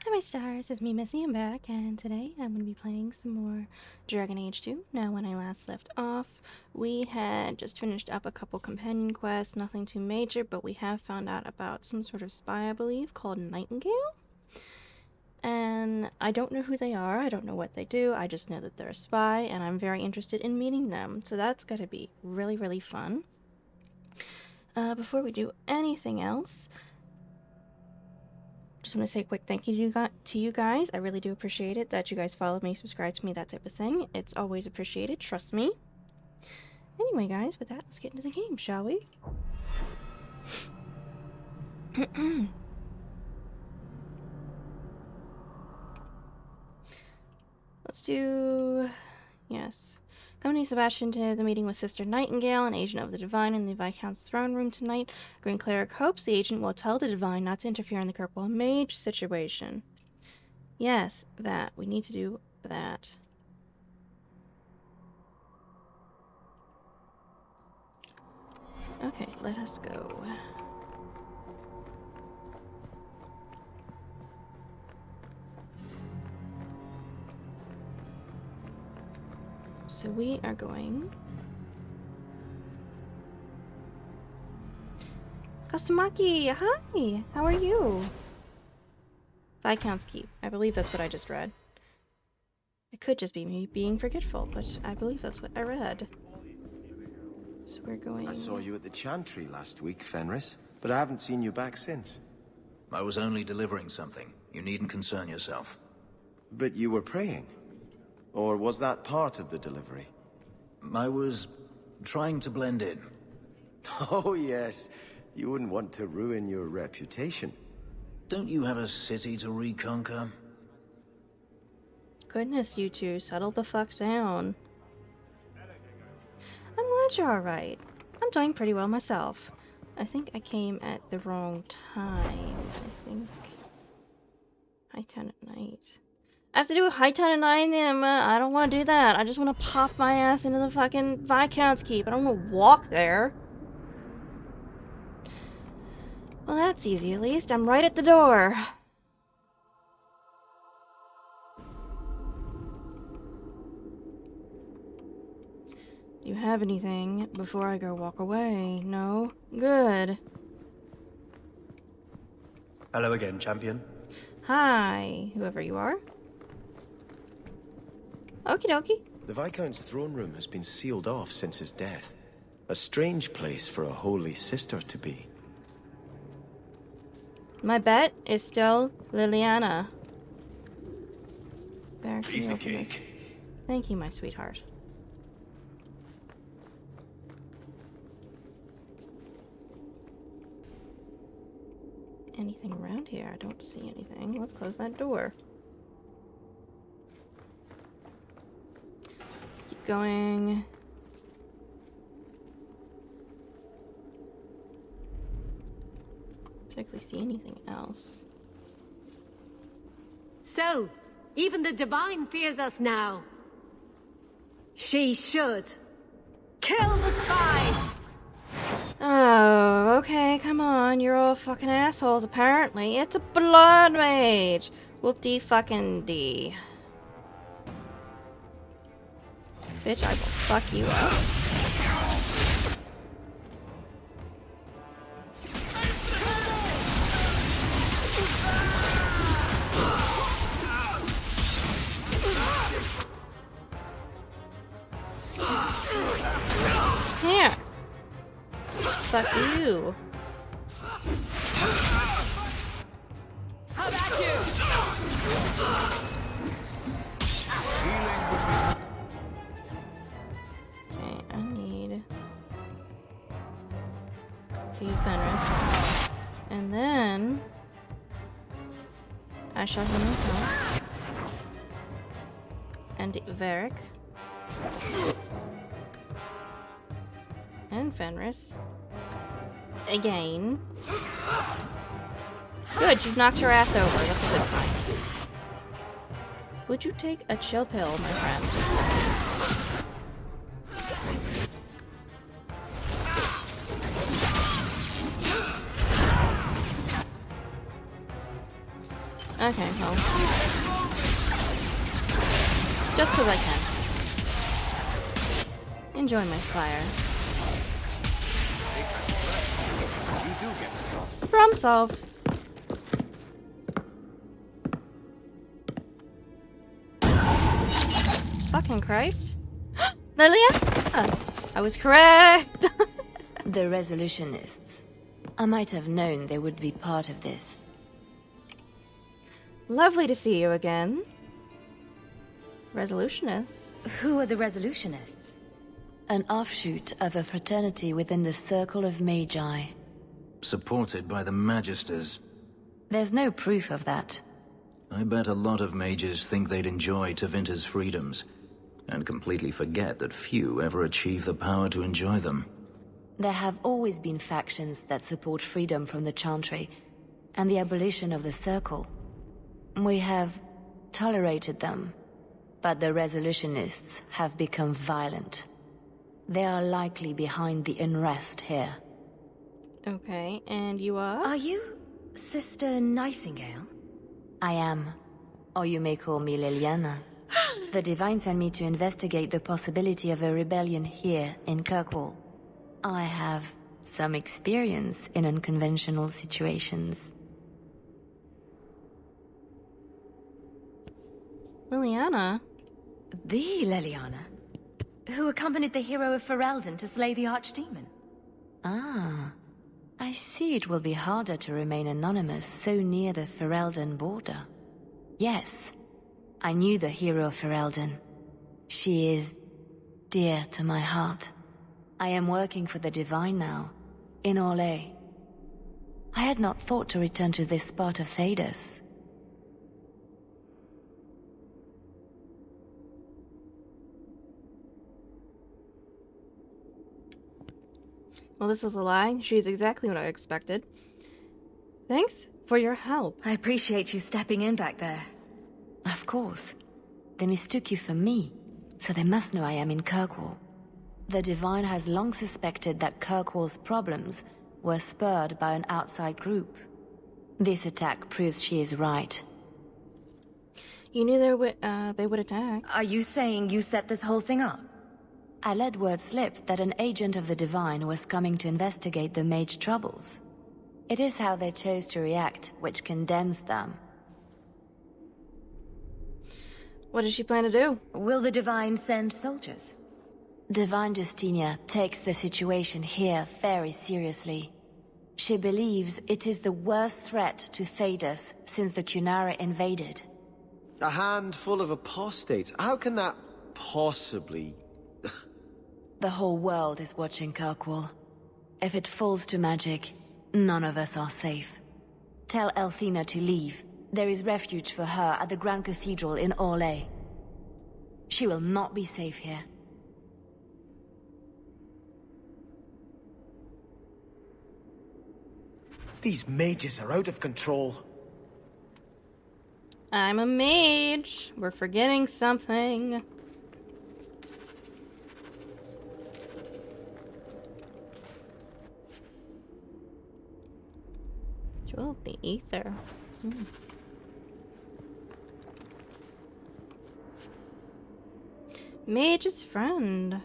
Hi my stars, it's me Missy, I'm back, and today I'm going to be playing some more Dragon Age 2. Now when I last left off, we had just finished up a couple companion quests, nothing too major, but we have found out about some sort of spy, I believe, called Nightingale. And I don't know who they are, I don't know what they do, I just know that they're a spy, and I'm very interested in meeting them, so that's going to be really, really fun. Before we do anything else, just want to say a quick thank you to you guys. I really do appreciate it that you guys follow me, subscribe to me, that type of thing. It's always appreciated, trust me. Anyway, guys, with that, let's get into the game, shall we? Let's do... yes. Accompany Sebastian to the meeting with Sister Nightingale, an agent of the Divine, in the Viscount's throne room tonight. Green Cleric hopes the agent will tell the Divine not to interfere in the Kirkwall Mage situation. Yes, that. We need to do that. Okay, let us go. So we are going... Kosumaki, hi! How are you? Viscount's Keep. I believe that's what I just read. It could just be me being forgetful, but I believe that's what I read. So we're going... I saw you at the Chantry last week, Fenris, but I haven't seen you back since. I was only delivering something. You needn't concern yourself. But you were praying? Or was that part of the delivery? I was trying to blend in. Oh yes, you wouldn't want to ruin your reputation. Don't you have a city to reconquer? Goodness, you two, settle the fuck down. I'm glad you're alright. I'm doing pretty well myself. I think I came at the wrong time. I think... High Town at night. I have to do a High Town at night, and I don't want to do that. I just want to pop my ass into the fucking Viscount's Keep. I don't want to walk there. Well, that's easy at least. I'm right at the door. Do you have anything before I go walk away? No? Good. Hello again, champion. Hi, whoever you are. Okie dokie. The Viscount's throne room has been sealed off since his death. A strange place for a holy sister to be. My bet is still Liliana. Piece of cake. Thank you, my sweetheart. Anything around here? I don't see anything. Let's close that door. Keep going. Particularly see anything else. So, even the Divine fears us now. She should. Kill the spies! Oh, okay, come on. You're all fucking assholes, apparently. It's a blood mage! Whoop-dee-fucking-dee. Bitch, I will fuck you up. Here! Fuck you! How about you? Okay, I need to use Fenris. And then I shall heal myself. And Varric. And Fenris. Again. Good, you've knocked your ass over. That's a good sign. Would you take a chill pill, my friend? Okay, well. Just because I can. Enjoy my fire. Problem solved. Fucking Christ. Lilia? I was correct! The Resolutionists. I might have known they would be part of this. Lovely to see you again. Resolutionists? Who are the Resolutionists? An offshoot of a fraternity within the Circle of Magi. Supported by the Magisters. There's no proof of that. I bet a lot of mages think they'd enjoy Tevinter's freedoms, and completely forget that few ever achieve the power to enjoy them. There have always been factions that support freedom from the Chantry, and the abolition of the Circle. We have tolerated them, but the Resolutionists have become violent. They are likely behind the unrest here. Okay, and you are? Are you Sister Nightingale? I am, or you may call me Liliana. The Divine sent me to investigate the possibility of a rebellion here in Kirkwall. I have some experience in unconventional situations. Liliana? The Liliana, who accompanied the hero of Ferelden to slay the Archdemon. Ah, I see it will be harder to remain anonymous so near the Ferelden border. Yes, I knew the hero of Ferelden. She is dear to my heart. I am working for the Divine now, in Orlais. I had not thought to return to this part of Thedas. Well, this is a lie. She's exactly what I expected. Thanks for your help. I appreciate you stepping in back there. Of course. They mistook you for me, so they must know I am in Kirkwall. The Divine has long suspected that Kirkwall's problems were spurred by an outside group. This attack proves she is right. You knew they would attack. Are you saying you set this whole thing up? I let word slip that an agent of the Divine was coming to investigate the Mage troubles. It is how they chose to react which condemns them. What does she plan to do? Will the Divine send soldiers? Divine Justinia takes the situation here very seriously. She believes it is the worst threat to Thedas since the Cunara invaded. A handful of apostates? How can that possibly... The whole world is watching Kirkwall. If it falls to magic, none of us are safe. Tell Elthina to leave. There is refuge for her at the Grand Cathedral in Orlais. She will not be safe here. These mages are out of control. I'm a mage. We're forgetting something. Jewel of the Ether. Mage's friend.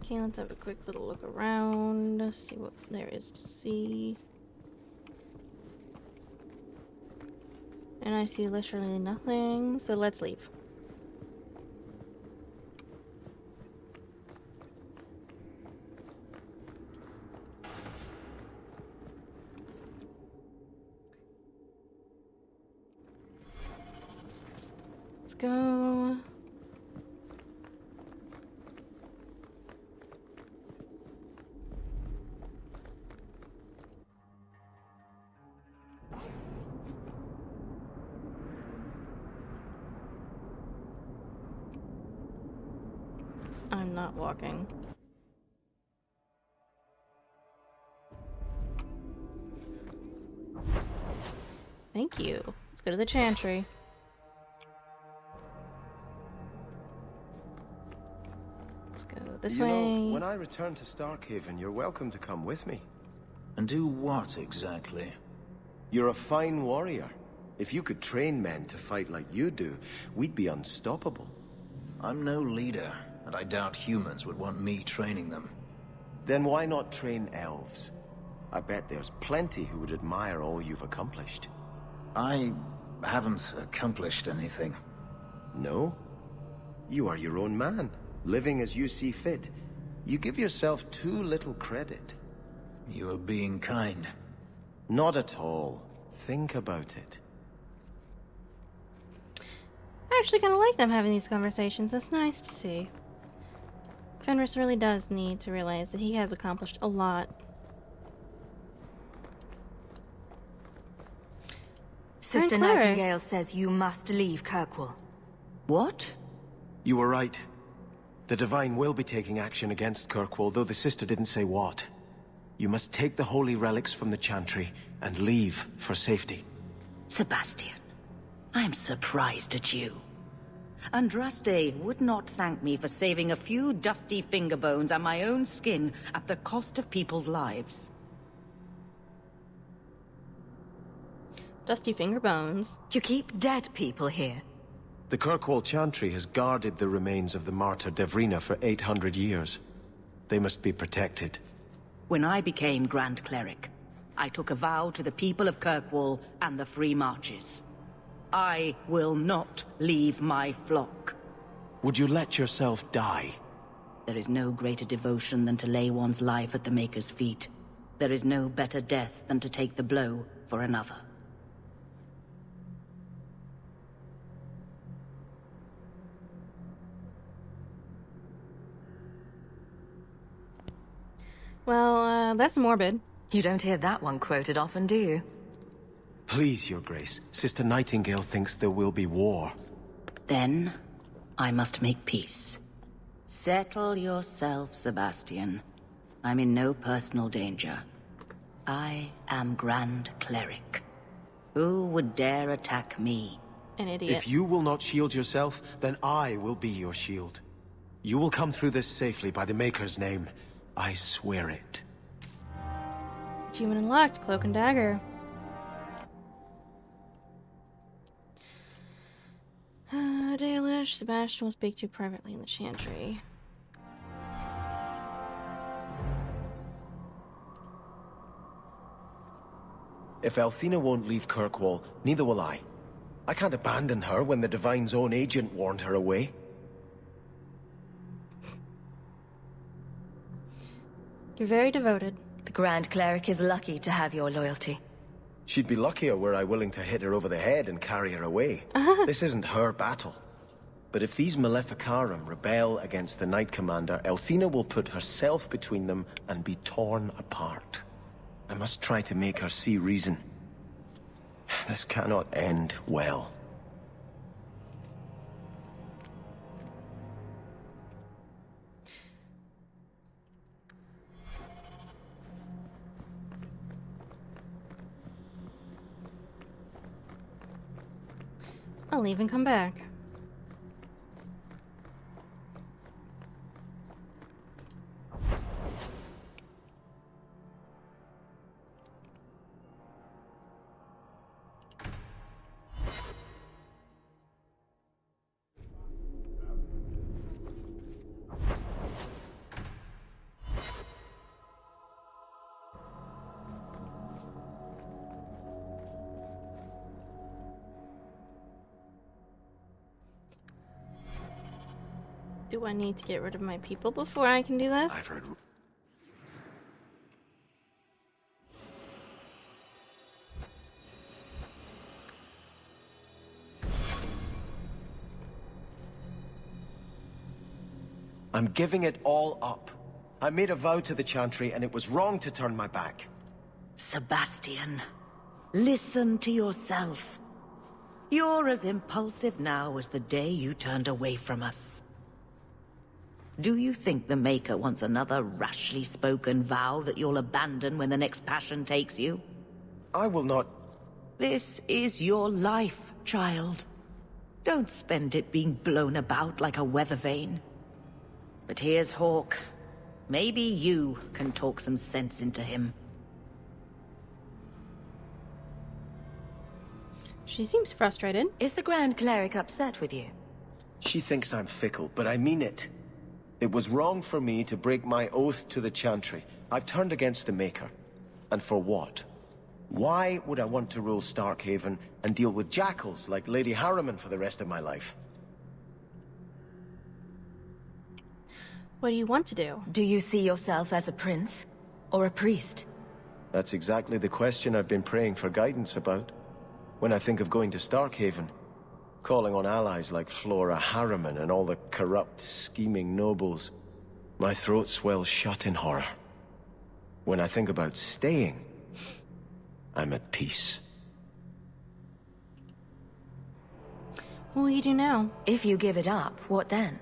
Okay, let's have a quick little look around, see what there is to see. And I see literally nothing, so let's leave. Let's go. I'm not walking. Thank you. Let's go to the Chantry. Let's go this You way. know, when I return to Starkhaven, you're welcome to come with me. And do what exactly? You're a fine warrior. If you could train men to fight like you do, we'd be unstoppable. I'm no leader, and I doubt humans would want me training them. Then why not train elves? I bet there's plenty who would admire all you've accomplished. I haven't accomplished anything. No? You are your own man, living as you see fit. You give yourself too little credit. You are being kind. Not at all. Think about it. I actually kind of like them having these conversations. That's nice to see. Fenris really does need to realize that he has accomplished a lot. Sister Cleric. Nightingale says you must leave Kirkwall. What? You were right. The Divine will be taking action against Kirkwall, though the sister didn't say what. You must take the holy relics from the Chantry and leave for safety. Sebastian, I'm surprised at you. Andraste would not thank me for saving a few dusty finger bones and my own skin at the cost of people's lives. Dusty finger bones. You keep dead people here. The Kirkwall Chantry has guarded the remains of the martyr Devrina for 800 years. They must be protected. When I became Grand Cleric, I took a vow to the people of Kirkwall and the Free Marches. I will not leave my flock. Would you let yourself die? There is no greater devotion than to lay one's life at the Maker's feet. There is no better death than to take the blow for another. Well, that's morbid. You don't hear that one quoted often, do you? Please, Your Grace. Sister Nightingale thinks there will be war. Then, I must make peace. Settle yourself, Sebastian. I'm in no personal danger. I am Grand Cleric. Who would dare attack me? An idiot. If you will not shield yourself, then I will be your shield. You will come through this safely by the Maker's name. I swear it. Achievement unlocked. Cloak and dagger. Dalish, Sebastian will speak to you privately in the Chantry. If Althena won't leave Kirkwall, neither will I. I can't abandon her when the Divine's own agent warned her away. You're very devoted. The Grand Cleric is lucky to have your loyalty. She'd be luckier were I willing to hit her over the head and carry her away. This isn't her battle. But if these Maleficarum rebel against the Knight Commander, Althena will put herself between them and be torn apart. I must try to make her see reason. This cannot end well. I'll leave and come back. Do I need to get rid of my people before I can do this? I've heard... I'm giving it all up. I made a vow to the Chantry, and it was wrong to turn my back. Sebastian, listen to yourself. You're as impulsive now as the day you turned away from us. Do you think the Maker wants another rashly spoken vow that you'll abandon when the next passion takes you? I will not... This is your life, child. Don't spend it being blown about like a weather vane. But here's Hawk. Maybe you can talk some sense into him. She seems frustrated. Is the Grand Cleric upset with you? She thinks I'm fickle, but I mean it. It was wrong for me to break my oath to the Chantry. I've turned against the Maker. And for what? Why would I want to rule Starkhaven and deal with jackals like Lady Harriman for the rest of my life? What do you want to do? Do you see yourself as a prince? Or a priest? That's exactly the question I've been praying for guidance about. When I think of going to Starkhaven, calling on allies like Flora Harriman and all the corrupt, scheming nobles, my throat swells shut in horror. When I think about staying, I'm at peace. What will you do now? If you give it up, what then?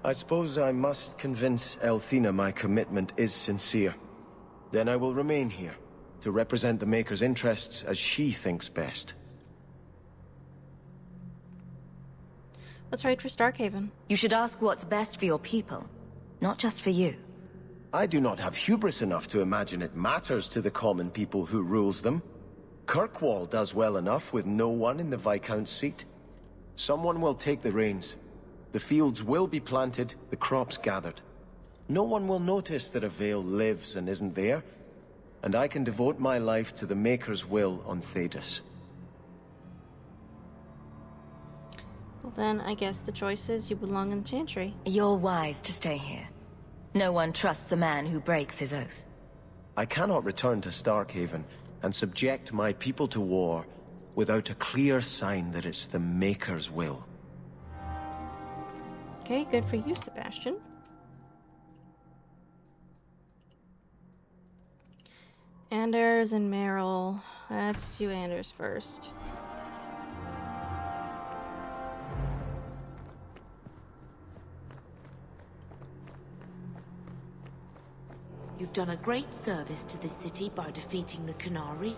I suppose I must convince Elthina my commitment is sincere. Then I will remain here, to represent the Maker's interests as she thinks best. Let's raid for Starkhaven. You should ask what's best for your people, not just for you. I do not have hubris enough to imagine it matters to the common people who rules them. Kirkwall does well enough with no one in the Viscount's seat. Someone will take the reins. The fields will be planted, the crops gathered. No one will notice that a Vale lives and isn't there, and I can devote my life to the Maker's will on Thedas. Well then, I guess the choice is you belong in the Chantry. You're wise to stay here. No one trusts a man who breaks his oath. I cannot return to Starkhaven and subject my people to war without a clear sign that it's the Maker's will. Okay, good for you, Sebastian. Anders and Meryl. Let's do Anders first. You've done a great service to this city by defeating the Canary.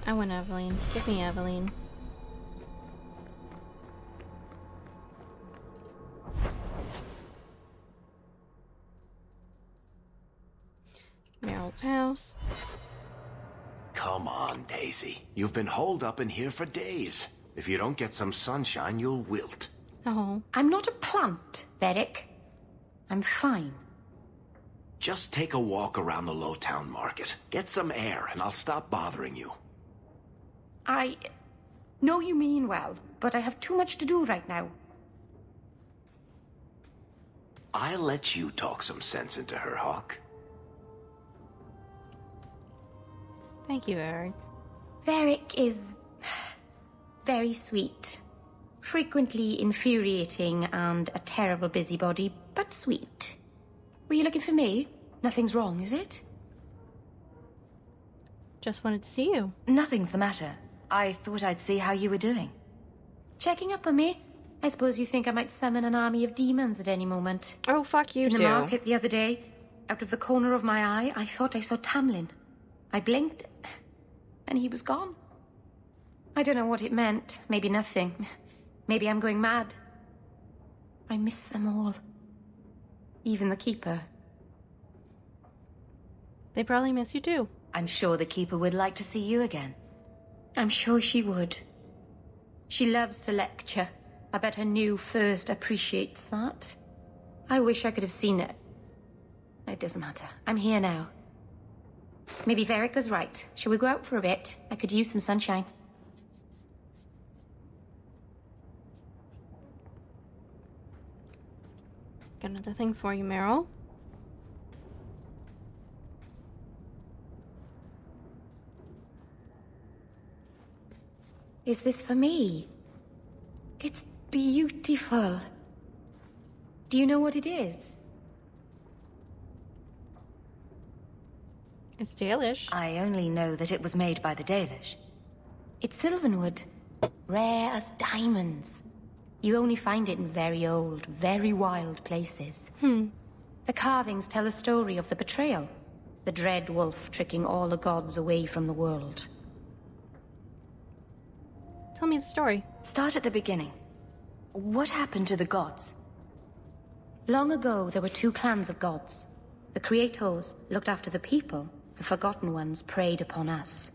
I want Evelyn. Give me Evelyn. Meryl's house. Come on, Daisy. You've been holed up in here for days. If you don't get some sunshine, you'll wilt. Oh. I'm not a plant, Varric. I'm fine. Just take a walk around the Lowtown Market. Get some air, and I'll stop bothering you. I know you mean well, but I have too much to do right now. I'll let you talk some sense into her, Hawk. Thank you, Eric. Varric is very sweet. Frequently infuriating and a terrible busybody, but sweet. Were you looking for me? Nothing's wrong, is it? Just wanted to see you. Nothing's the matter. I thought I'd see how you were doing. Checking up on me? I suppose you think I might summon an army of demons at any moment. Oh, fuck you In the too. market the other day, out of the corner of my eye, I thought I saw Tamlin. I blinked, and he was gone. I don't know what it meant. Maybe nothing. Maybe I'm going mad. I miss them all. Even the Keeper. They probably miss you too. I'm sure the Keeper would like to see you again. I'm sure she would. She loves to lecture. I bet her new first appreciates that. I wish I could have seen it. It doesn't matter. I'm here now. Maybe Varric was right. Shall we go out for a bit? I could use some sunshine. Got another thing for you, Meryl. Is this for me? It's beautiful. Do you know what it is? It's Dalish. I only know that it was made by the Dalish. It's Sylvanwood. Rare as diamonds. You only find it in very old, very wild places. The carvings tell a story of the betrayal. The dread wolf tricking all the gods away from the world. Tell me the story. Start at the beginning. What happened to the gods? Long ago, there were two clans of gods. The Creators looked after the people. The Forgotten Ones preyed upon us.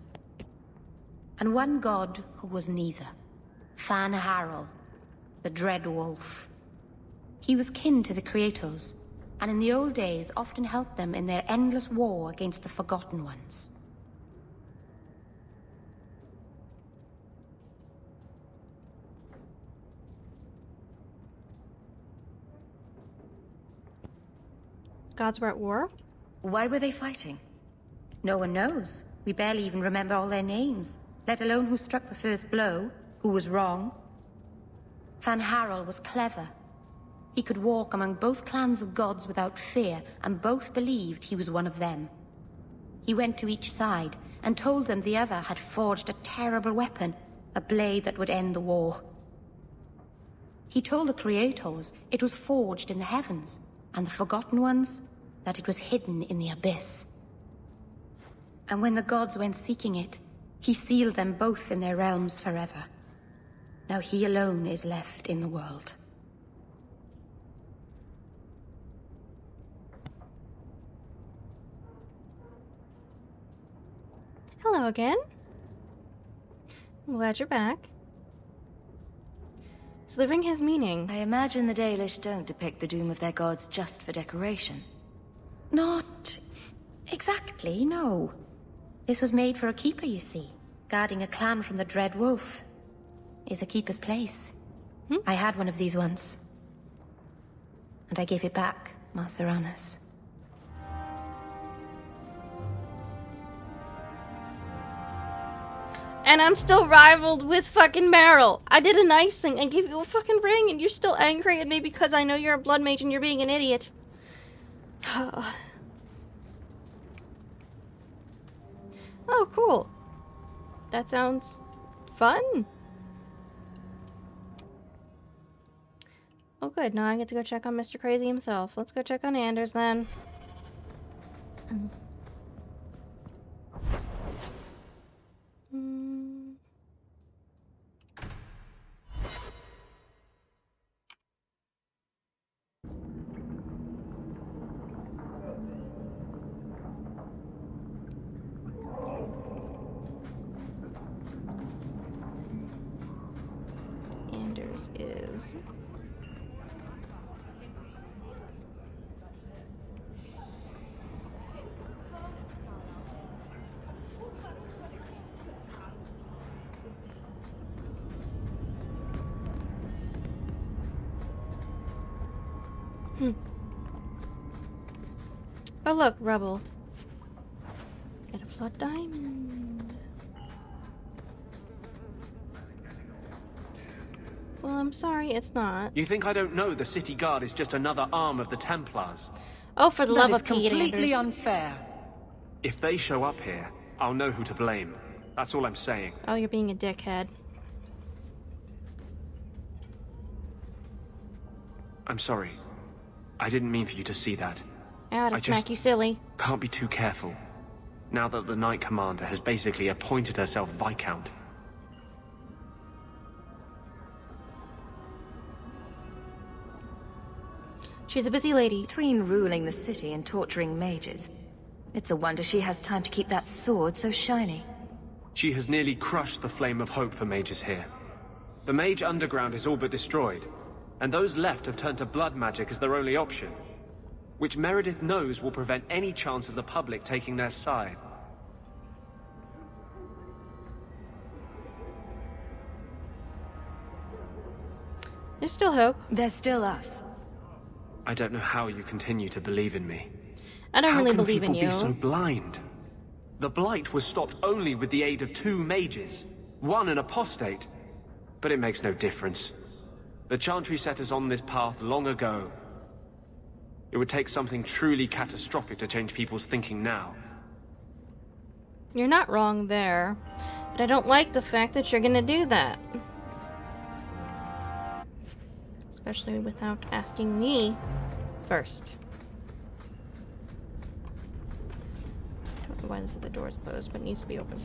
And one god who was neither. Fan Harel, the Dread Wolf. He was kin to the Creators, and in the old days often helped them in their endless war against the Forgotten Ones. Gods were at war? Why were they fighting? No one knows. We barely even remember all their names, let alone who struck the first blow, who was wrong. Fan Harel was clever. He could walk among both clans of gods without fear, and both believed he was one of them. He went to each side and told them the other had forged a terrible weapon, a blade that would end the war. He told the Creators it was forged in the heavens, and the Forgotten Ones that it was hidden in the abyss. And when the gods went seeking it, he sealed them both in their realms forever. Now he alone is left in the world. Hello again. I'm glad you're back. So the ring has meaning. I imagine the Dalish don't depict the doom of their gods just for decoration. Not exactly, no. This was made for a keeper, you see. Guarding a clan from the Dread Wolf is a keeper's place. I had one of these once. And I gave it back, Marceranas. And I'm still rivaled with fucking Meryl. I did a nice thing and gave you a fucking ring, and you're still angry at me because I know you're a blood mage and you're being an idiot. Oh, cool. That sounds fun. Oh, good. Now I get to go check on Mr. Crazy himself. Let's go check on Anders then. Anders is... Oh look, rubble. Get a flood diamond. Well, I'm sorry, it's not. You think I don't know the city guard is just another arm of the Templars? Oh, for the love of Pete, completely Anders. unfair. If they show up here, I'll know who to blame. That's all I'm saying. Oh, you're being a dickhead. I'm sorry. I didn't mean for you to see that. Ow, to smack you silly. Can't be too careful. Now that the Knight Commander has basically appointed herself Viscount. She's a busy lady. Between ruling the city and torturing mages, it's a wonder she has time to keep that sword so shiny. She has nearly crushed the flame of hope for mages here. The Mage Underground is all but destroyed, and those left have turned to blood magic as their only option, which Meredith knows will prevent any chance of the public taking their side. There's still hope. There's still us. I don't know how you continue to believe in me. I don't really believe in you. How can people be so blind? The Blight was stopped only with the aid of 2 mages, one an apostate. But it makes no difference. The Chantry set us on this path long ago. It would take something truly catastrophic to change people's thinking now. You're not wrong there. But I don't like the fact that you're gonna do that. especially without asking me first. I don't know why the door is closed, but it needs to be open.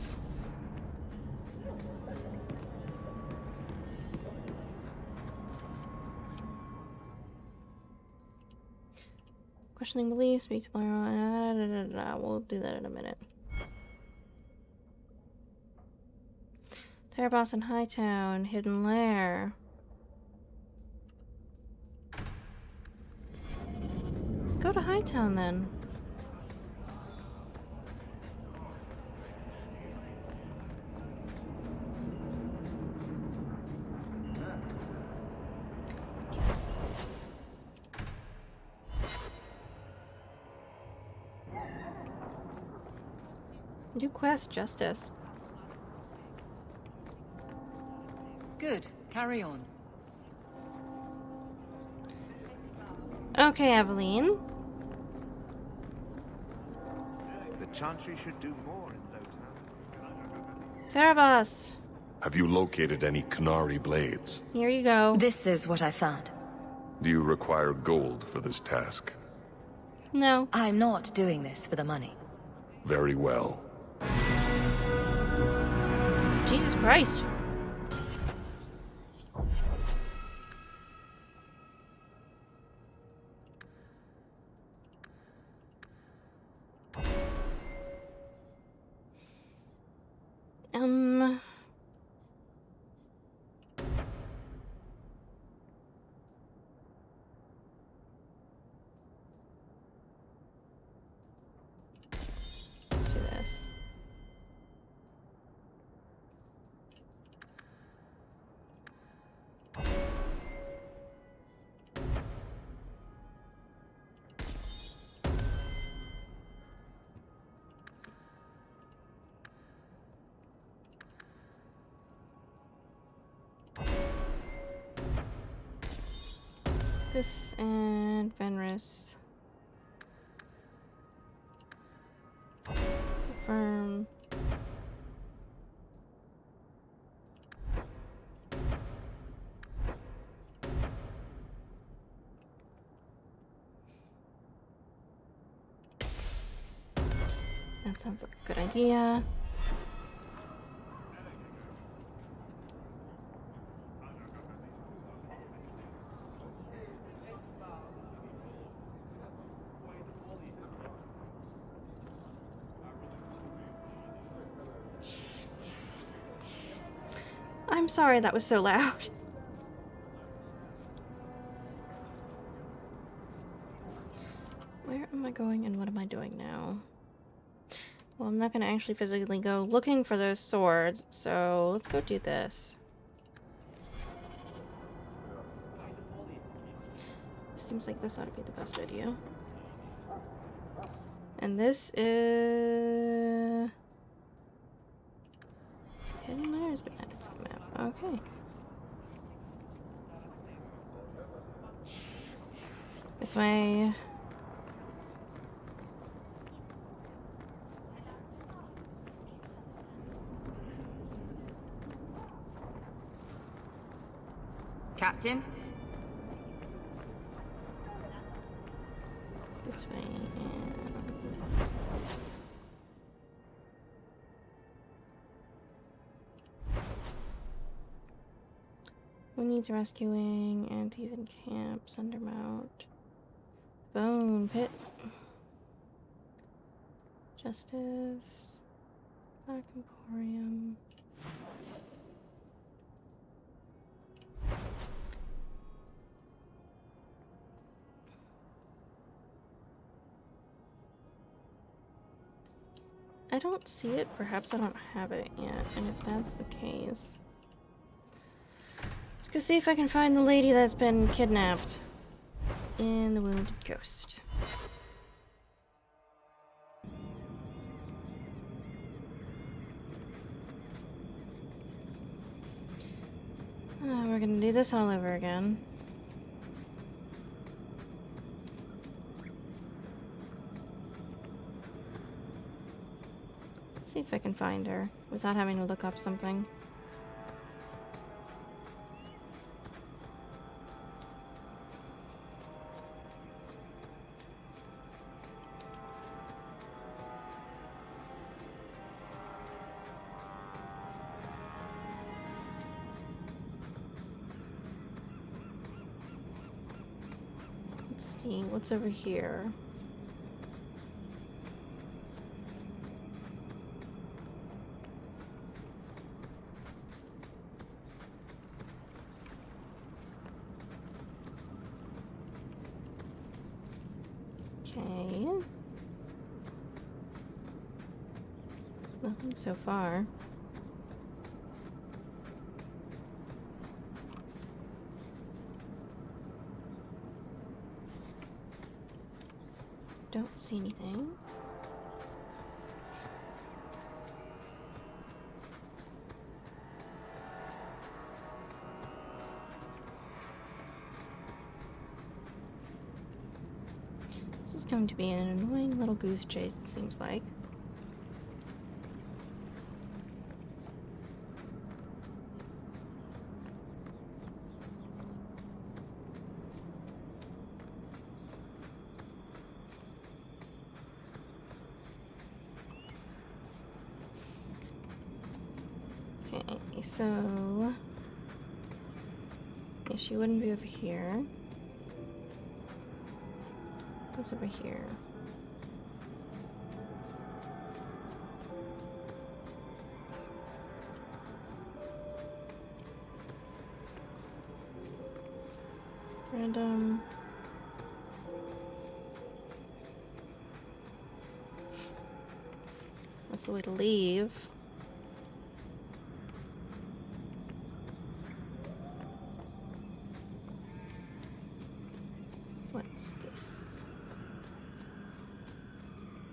Questioning beliefs, speak to we'll do that in a minute. Terraboss in Hightown, hidden lair. Let's go to Hightown then. Yes. New quest, Justice. Good. Carry on. Okay, Aveline. The Chantry should do more in Lowtown. Terraboss. Have you located any Canary blades? Here you go. This is what I found. Do you require gold for this task? No. I'm not doing this for the money. Very well. Jesus Christ. Let's do this. This and Fenris. Confirm. That sounds like a good idea. I'm sorry that was so loud. Where am I going and what am I doing now? Well, I'm not going to actually physically go looking for those swords, so let's go do this. Seems like this ought to be the best idea. And this is... Hidden Lair has been added to the map. Okay. This way. Captain? This way and... Who needs rescuing? Anti-even camp, Sundermount, Bone Pit, Justice, Black Emporium. I don't see it. Perhaps I don't have it yet. And if that's the case, let's go see if I can find the lady that's been kidnapped in the Wounded Coast. We're gonna do this all over again. See if I can find her without having to look up something. see what's over here. Okay. Nothing so far. Don't see anything. This is going to be an annoying little goose chase, it seems like. Okay, so yeah, she wouldn't be over here. What's over here? Random. That's the way to leave. What's this?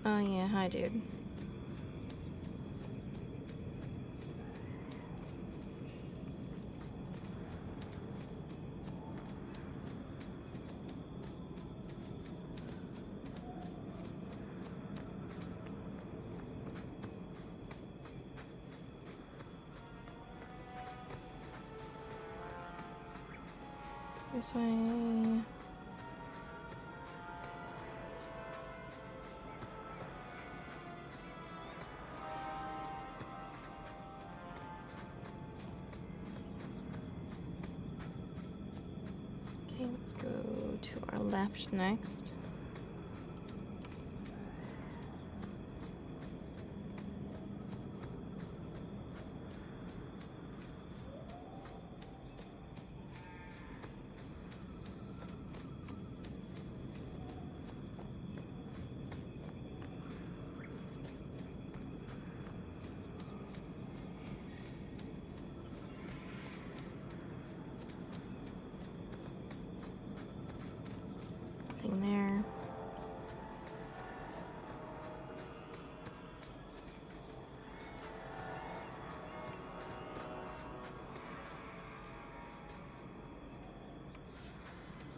Oh yeah, hi dude. This way. Okay, let's go to our left next. Nothing there.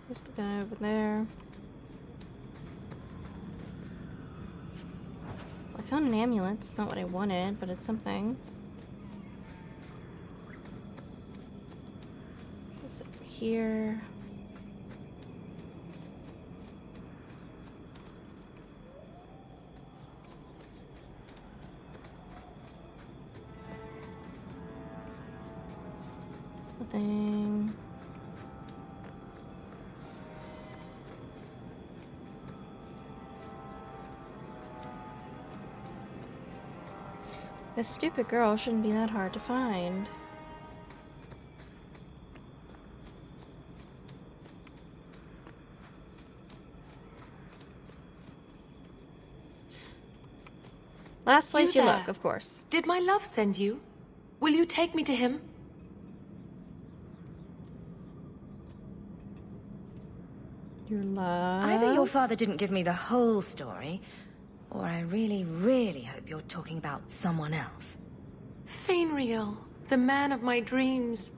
There's the guy over there. I found an amulet. It's not what I wanted, but it's something. This over here. Nothing. This stupid girl shouldn't be that hard to find. Last place you there. look, of course. Did my love send you? Will you take me to him? Your love. Either your father didn't give me the whole story, or I really, really hope you're talking about someone else. Fainriel, the man of my dreams.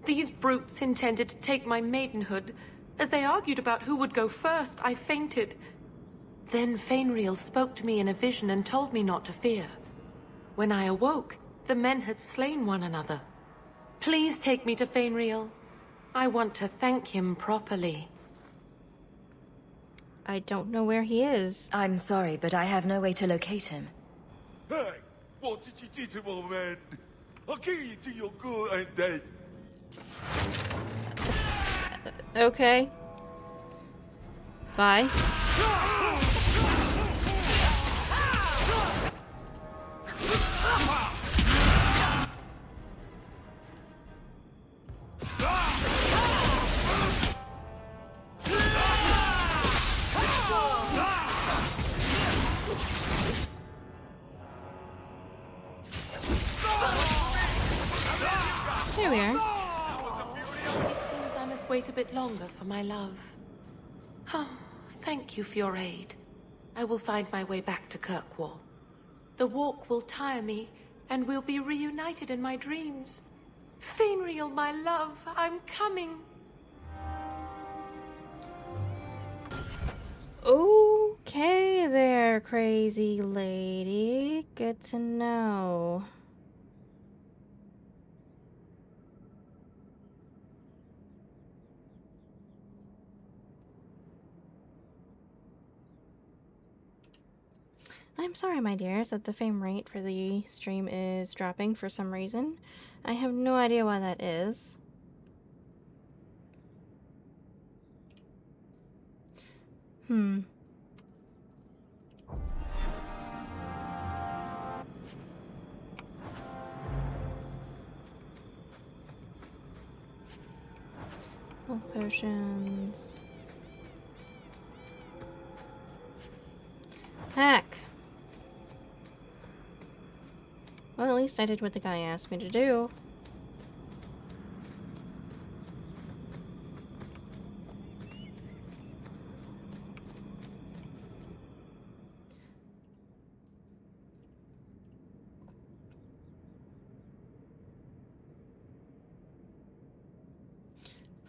These brutes intended to take my maidenhood. As they argued about who would go first, I fainted. Then Fainriel spoke to me in a vision and told me not to fear. When I awoke, the men had slain one another. Please take me to Fainriel. I want to thank him properly. I don't know where he is. I'm sorry, but I have no way to locate him. Hey, what did you do to my man? I'll kill you till you're good and dead. Okay. Bye. There we are. It seems I must wait a bit longer for my love. Oh, thank you for your aid. I will find my way back to Kirkwall. The walk will tire me, and we'll be reunited in my dreams. Fenriel, my love, I'm coming. Okay there, crazy lady. Good to know. I'm sorry, my dears, that the frame rate for the stream is dropping for some reason. I have no idea why that is. Health potions. Heck. Well, at least I did what the guy asked me to do.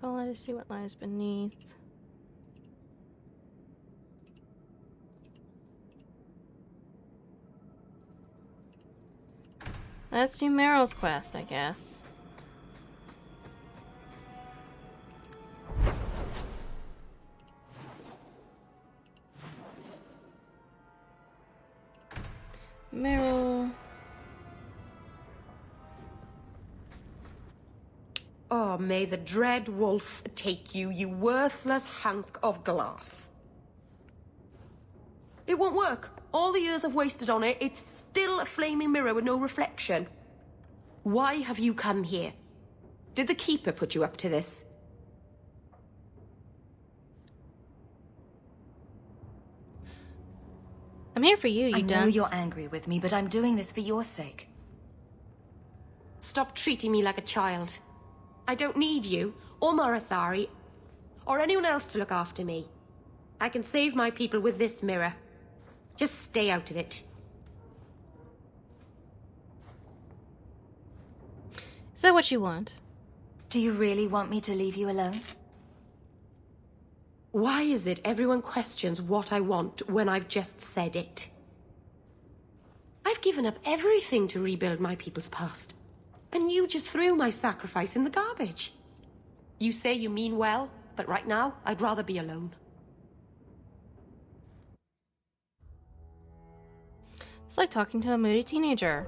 Follow to see what lies beneath. Let's do Meryl's quest, I guess. Meryl. Oh, may the dread wolf take you, you worthless hunk of glass. It won't work. All the years I've wasted on it, it's still a flaming mirror with no reflection. Why have you come here? Did the Keeper put you up to this? I'm here for you, you I know dunce. you're angry with me, but I'm doing this for your sake. Stop treating me like a child. I don't need you, or Marathari, or anyone else to look after me. I can save my people with this mirror. Just stay out of it. Is that what you want? Do you really want me to leave you alone? Why is it everyone questions what I want when I've just said it? I've given up everything to rebuild my people's past. And you just threw my sacrifice in the garbage. You say you mean well, but right now, I'd rather be alone. It's like talking to a moody teenager.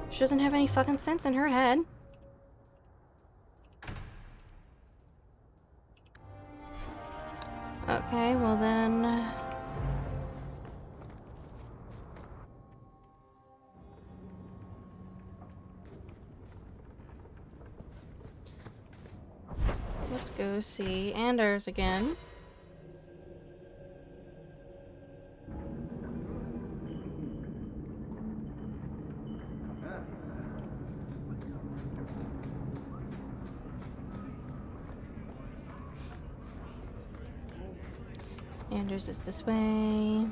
She doesn't have any fucking sense in her head. Okay, well then... let's go see Anders again. Anders is this way.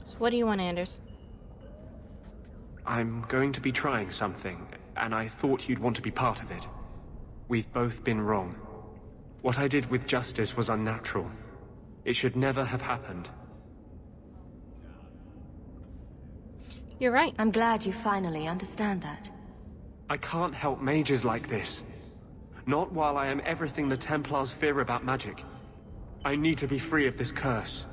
So what do you want, Anders? I'm going to be trying something, and I thought you'd want to be part of it. We've both been wrong. What I did with Justice was unnatural. It should never have happened. You're right. I'm glad you finally understand that. I can't help mages like this. Not while I am everything the Templars fear about magic. I need to be free of this curse.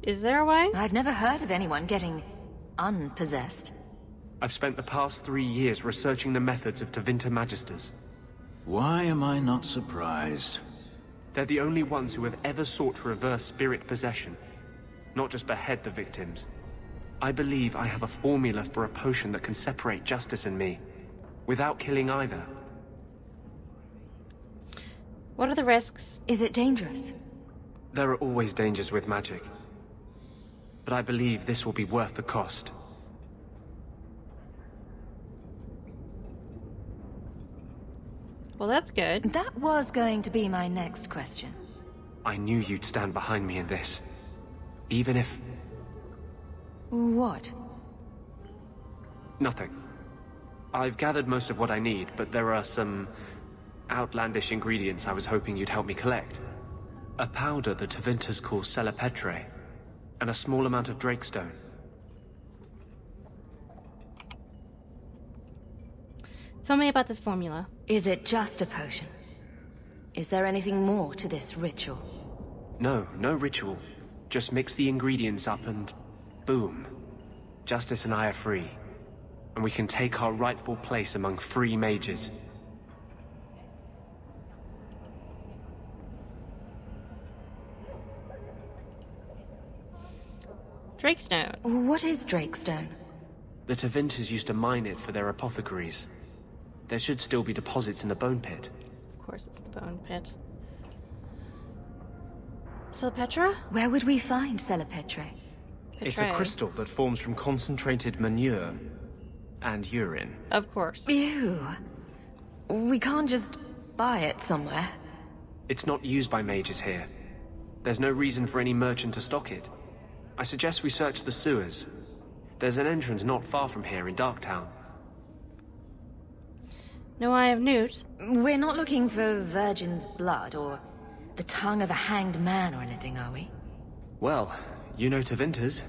Is there a way? I've never heard of anyone getting unpossessed. I've spent the past 3 years researching the methods of Tevinter Magisters. Why am I not surprised? They're the only ones who have ever sought to reverse spirit possession, not just behead the victims. I believe I have a formula for a potion that can separate justice and me, without killing either. What are the risks? Is it dangerous? There are always dangers with magic, but I believe this will be worth the cost. Well, that's good. That was going to be my next question. I knew you'd stand behind me in this, even if... What? Nothing. I've gathered most of what I need, but there are some outlandish ingredients I was hoping you'd help me collect. A powder the Tevinters call Celepetre, and a small amount of Drakestone. Tell me about this formula. Is it just a potion? Is there anything more to this ritual? No ritual. Just mix the ingredients up and... boom. Justice and I are free. And we can take our rightful place among free mages. Drakestone. What is Drakestone? The Tevinters used to mine it for their apothecaries. There should still be deposits in the bone pit. Of course it's the bone pit. Salpetra? Where would we find Celepetre? It's a crystal that forms from concentrated manure and urine. Of course. Ew. We can't just buy it somewhere. It's not used by mages here. There's no reason for any merchant to stock it. I suggest we search the sewers. There's an entrance not far from here in Darktown. No Eye of Newt. We're not looking for virgin's blood or the tongue of a hanged man or anything, are we? Well, you know Tevinters.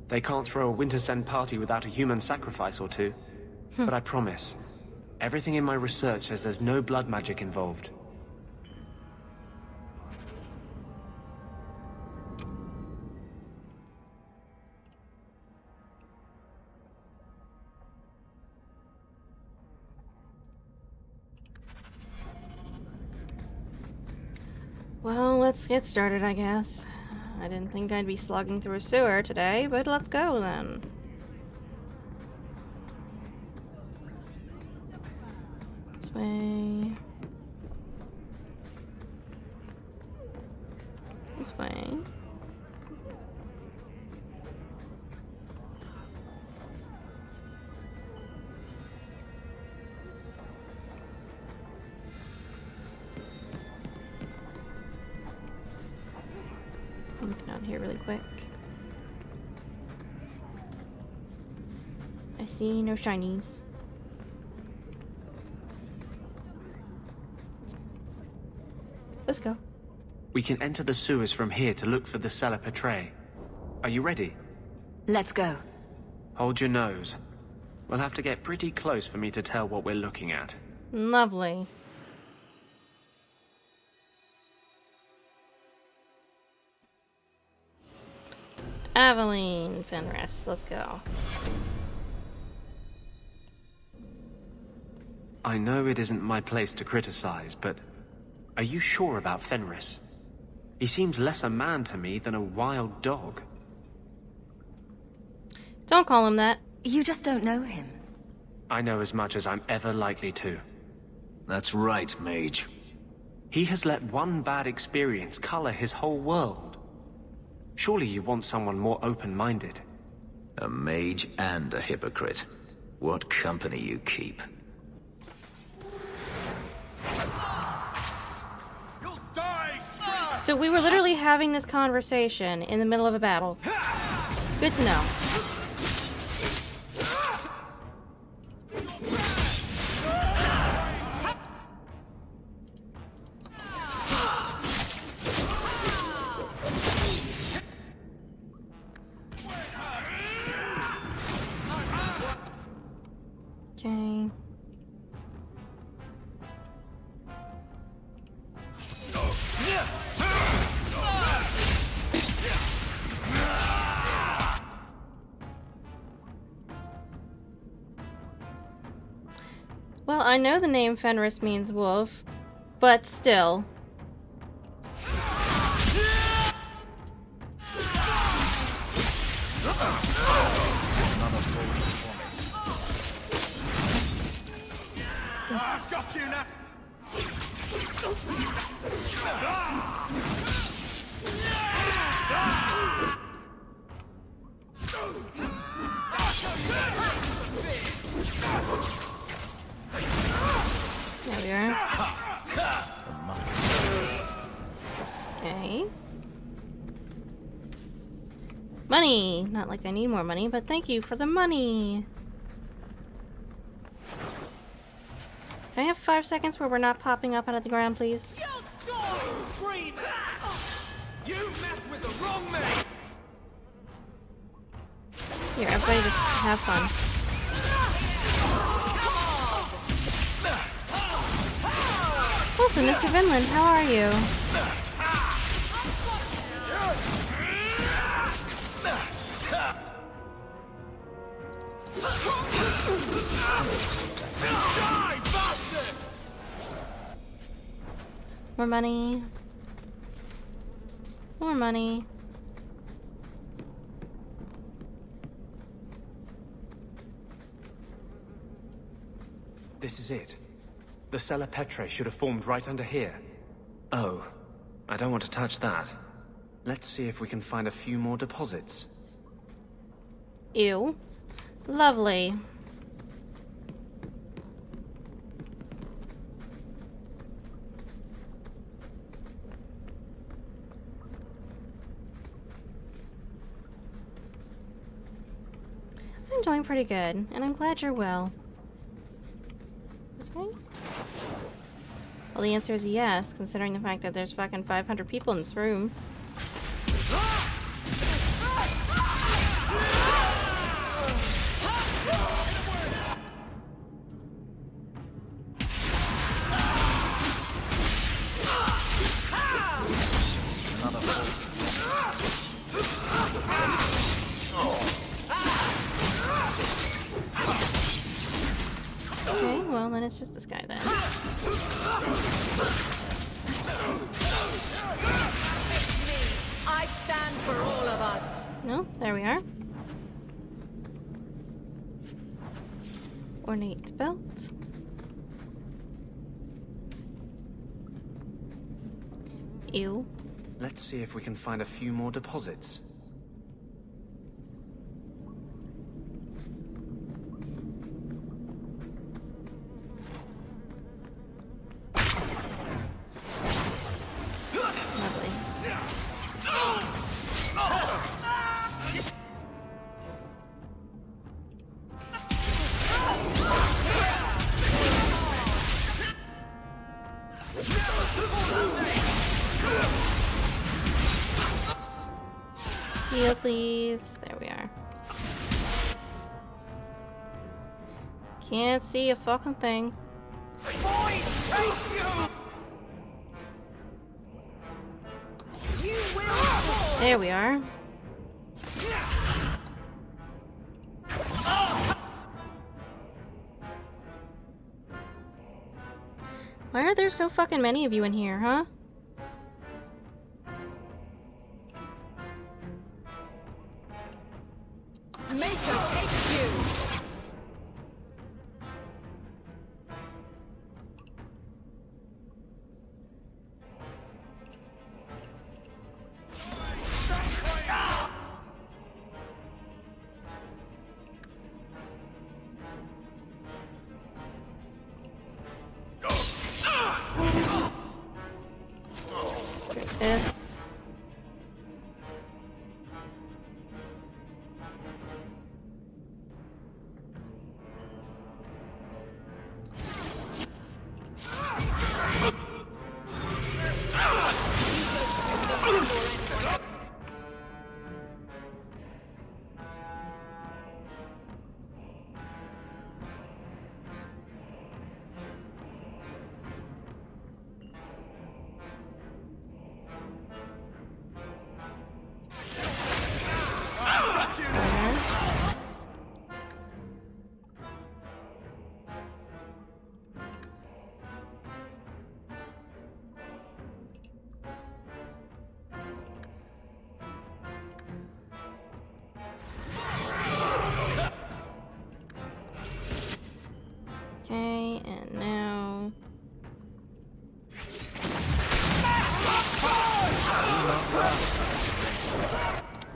They can't throw a Wintersend party without a human sacrifice or two. But I promise, everything in my research says there's no blood magic involved. Well, let's get started, I guess. I didn't think I'd be slogging through a sewer today, but let's go then. This way. This way. Looking out here really quick. I see no shinies. Let's go. We can enter the sewers from here to look for the Celepetre. Are you ready? Let's go. Hold your nose. We'll have to get pretty close for me to tell what we're looking at. Lovely. Aveline Fenris, let's go. I know it isn't my place to criticize, but are you sure about Fenris? He seems less a man to me than a wild dog. Don't call him that. You just don't know him. I know as much as I'm ever likely to. That's right, mage. He has let one bad experience color his whole world. Surely you want someone more open-minded. A mage and a hypocrite. What company you keep. So we were literally having this conversation in the middle of a battle. Good to know. Okay. I know the name Fenris means wolf, but still. I've got you now. There we are. Okay. Money! Not like I need more money, but thank you for the money! Can I have 5 seconds where we're not popping up out of the ground, please? You messed with the wrong man. Here, everybody just have fun. Also, Mr. Vinland, how are you? More money. More money. This is it. The Cella Petrae should have formed right under here. Oh, I don't want to touch that. Let's see if we can find a few more deposits. Ew. Lovely. I'm doing pretty good, and I'm glad you're well. This way? Well, the answer is yes, considering the fact that there's fucking 500 people in this room. Okay, well then it's just this guy then. I stand for all of us. No, there we are. Ornate belt. Ew. Let's see if we can find a few more deposits. Lovely. Heal, please. There we are. Can't see a fucking thing. There we are. Why are there so fucking many of you in here, huh? Maker takes you. Drink this.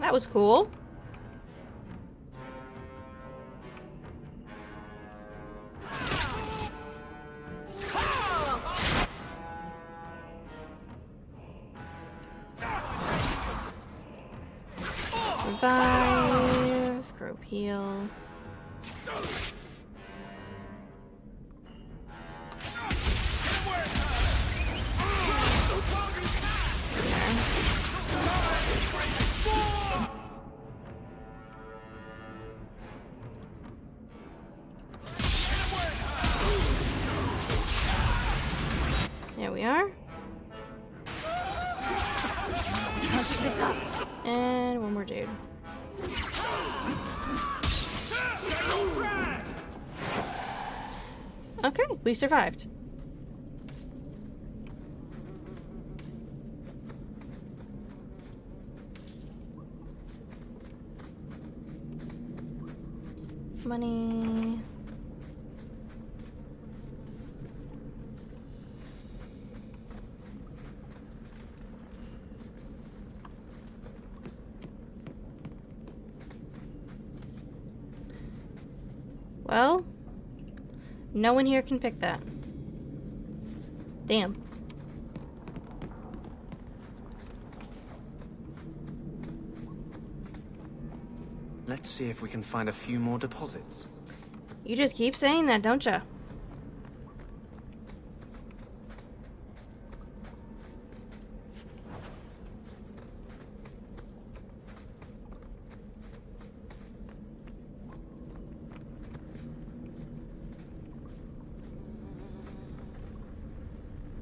That was cool. Revive, group heal. There we are. And one more dude. Okay, we survived. Money. Well, no one here can pick that. Damn. Let's see if we can find a few more deposits. You just keep saying that, don't ya?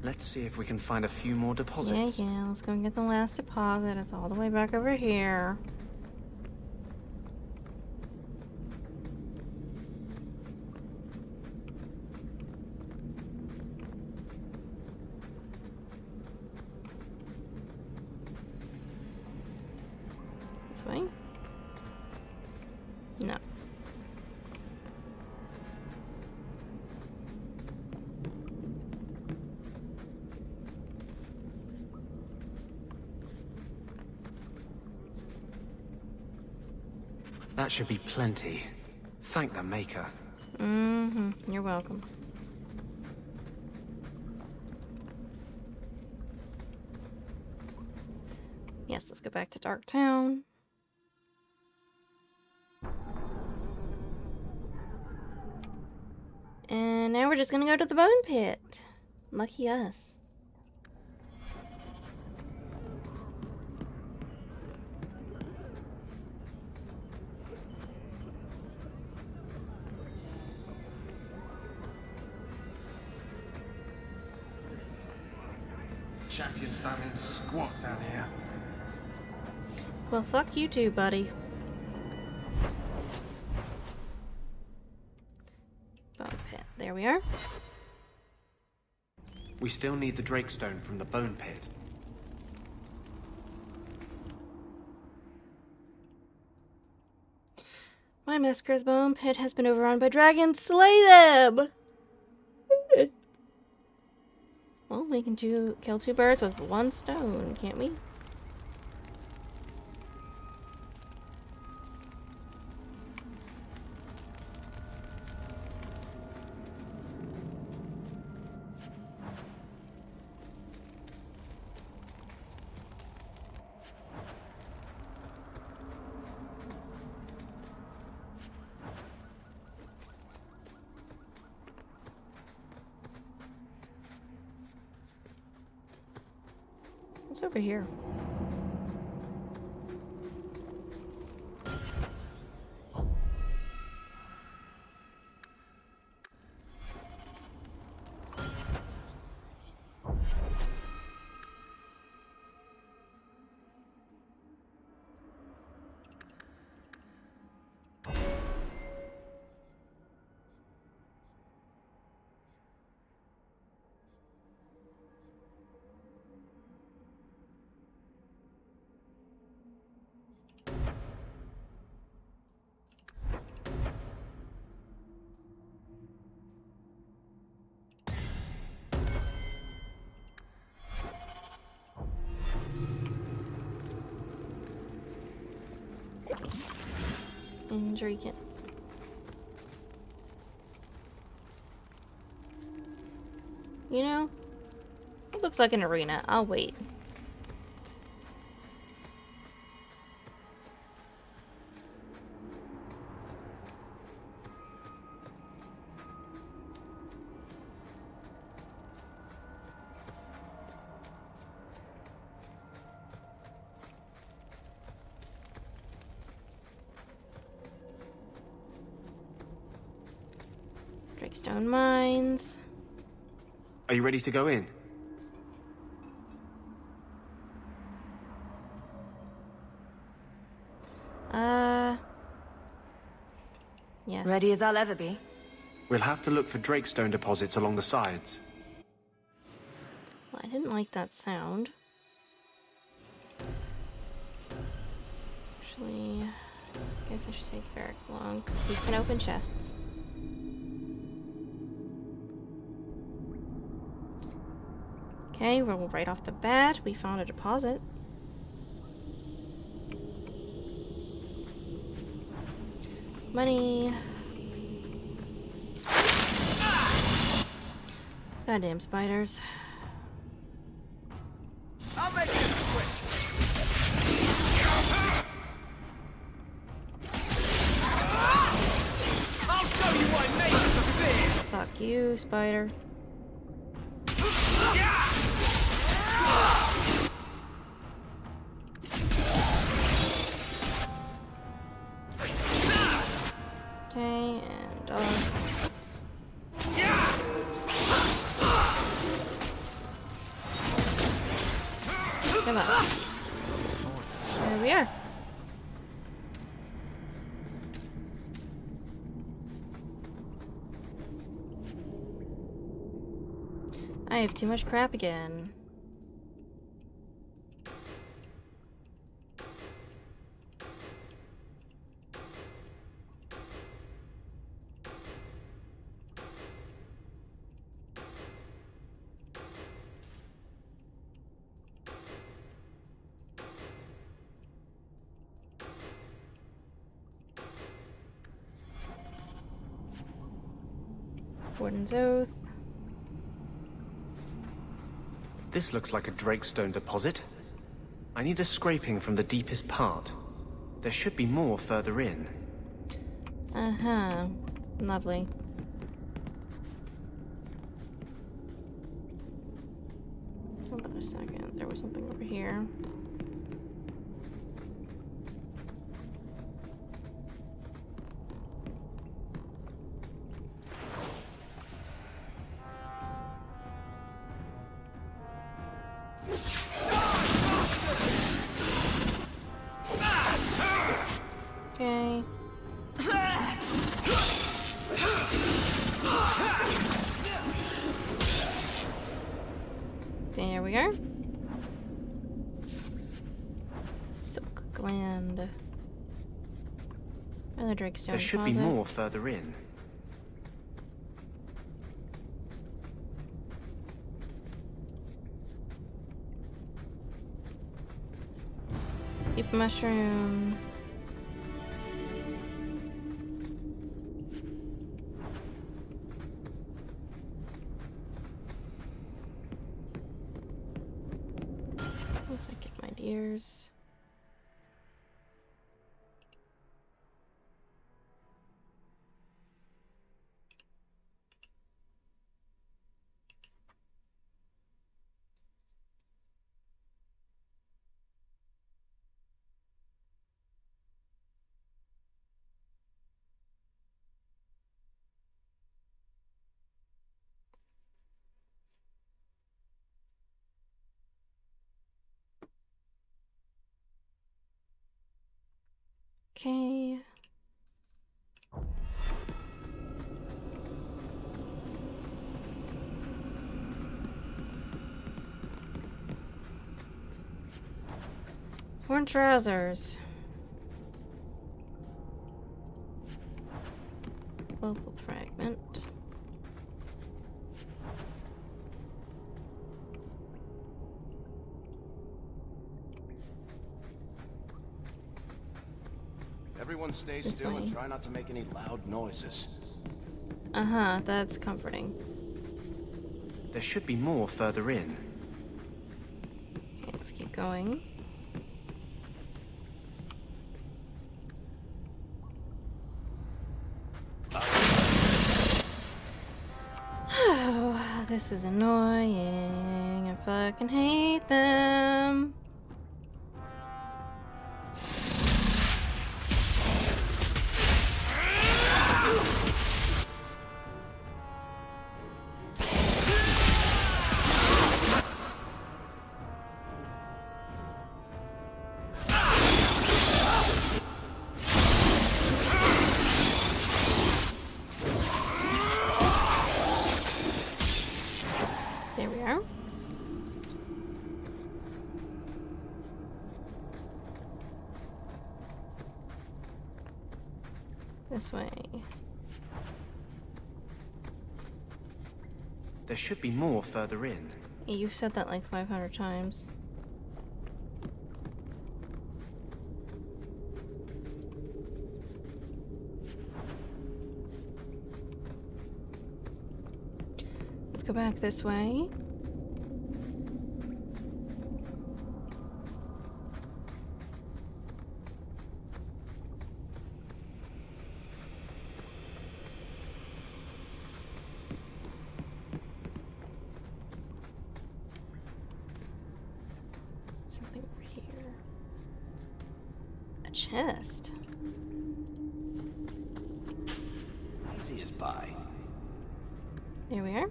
Let's see if we can find a few more deposits. Yeah, let's go and get the last deposit. It's all the way back over here. This way? No. That should be plenty. Thank the Maker. Mm-hmm. You're welcome. Yes, let's go back to Dark Town. And now we're just gonna go to the Bone Pit. Lucky us. Champions don't mean squat down here. Well, fuck you too, buddy. Bone Pit. There we are. We still need the Drakestone from the Bone Pit. My Masquera's Bone Pit has been overrun by dragons. Slay them! Well, we can kill two birds with one stone, can't we? What's over here? and drink it. You know, it looks like an arena. I'll wait. Drakestone Mines. Are you ready to go in? Yes. Ready as I'll ever be. We'll have to look for Drakestone deposits along the sides. Well, I didn't like that sound. Actually, I guess I should take Varric along, because he can open chests. Okay, well, right off the bat, we found a deposit. Money. Goddamn spiders. I'll make it quick. I'll show you why nations are feared. Fuck you, spider. Okay, and come on. There we are. I have too much crap again. Warden's Oath. This looks like a Drakestone deposit. I need a scraping from the deepest part. There should be more further in. Uh-huh. Lovely. Hold on a second. There was something over here. Okay. There we are. Silk gland. Another Drakestone There should be deposit. more further in. Deep mushroom. One second, my dears. Okay. Torn trousers. Global fragment. Everyone stay This still way. and try not to make any loud noises. Uh-huh, that's comforting. There should be more further in. Okay, let's keep going. Oh, this is annoying. I fucking hate them. There we are. This way. There should be more further in. You've said that like 500 times. Let's go back this way. Something over here. A chest. Easy as pie. There we are.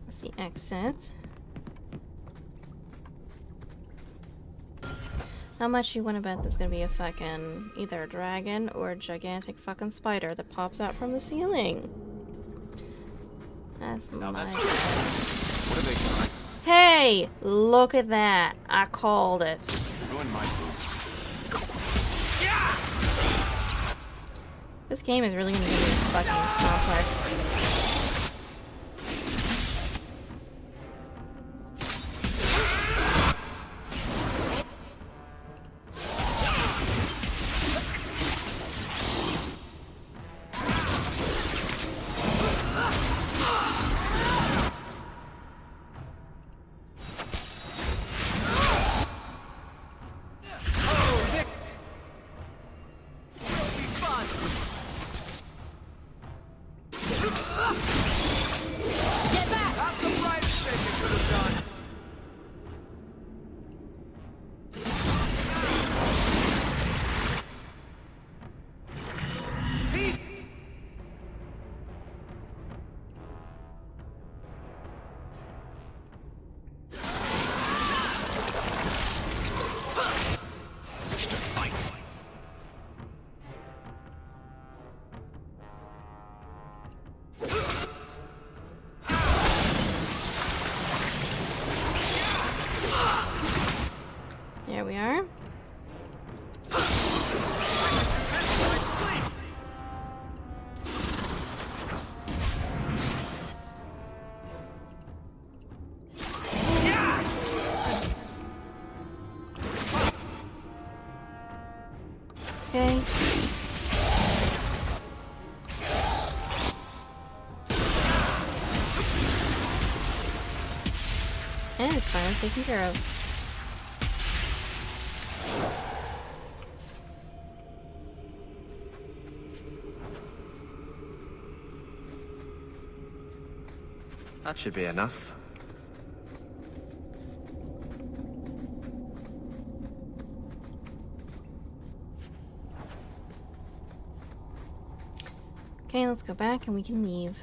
That's the exit. How much you want to bet there's gonna be a fucking either a dragon or a gigantic fucking spider that pops out from the ceiling? That's my What are they trying? Hey! Look at that! I called it. Ruin my food. This game is really gonna be fucking complex. There we are. Okay. And it's finally taken care of. That should be enough. Okay, let's go back and we can leave.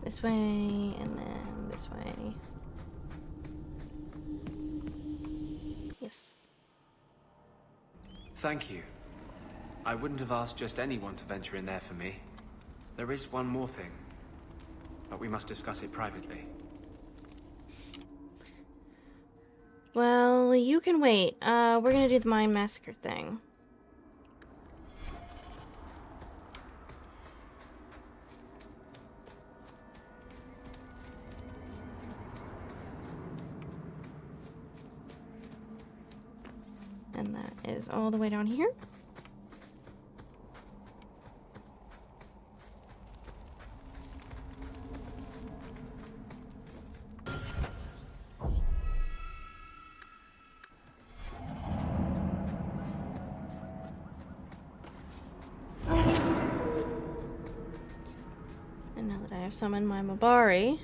This way, and then this way. Yes. Thank you. I wouldn't have asked just anyone to venture in there for me. There is one more thing, but we must discuss it privately. Well, you can wait. We're gonna do the Mine Massacre thing. And that is all the way down here. And now that I have summoned my Mabari,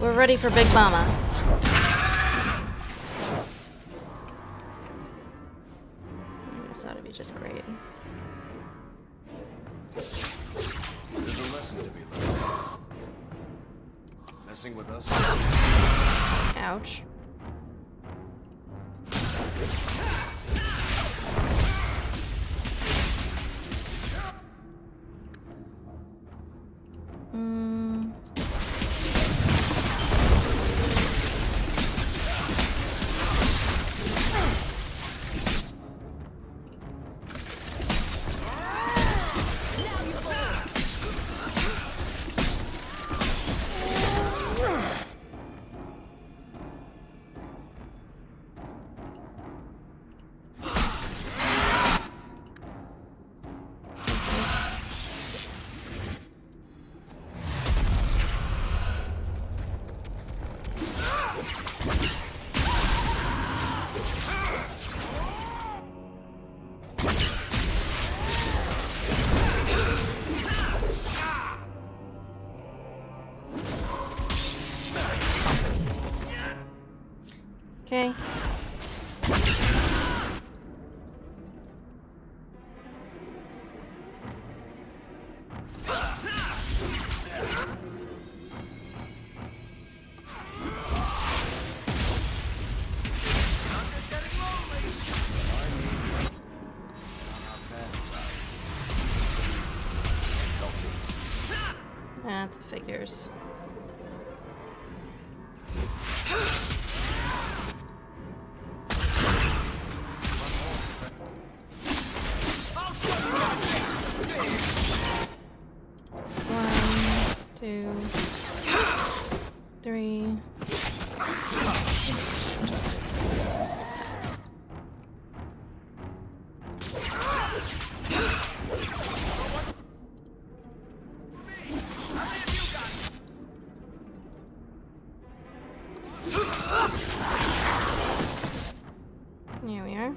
we're ready for Big Mama. This ought to be just great. There's a lesson to be learned. Messing with us? Ouch. Okay. That's figures. One, two, three. Here we are.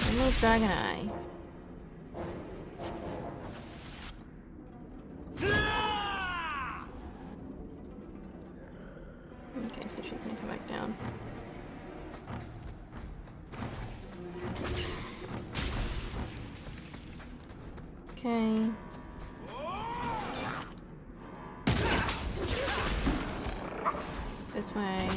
Emerald Dragon Eye. Okay, so she's gonna come back down. Okay. This way.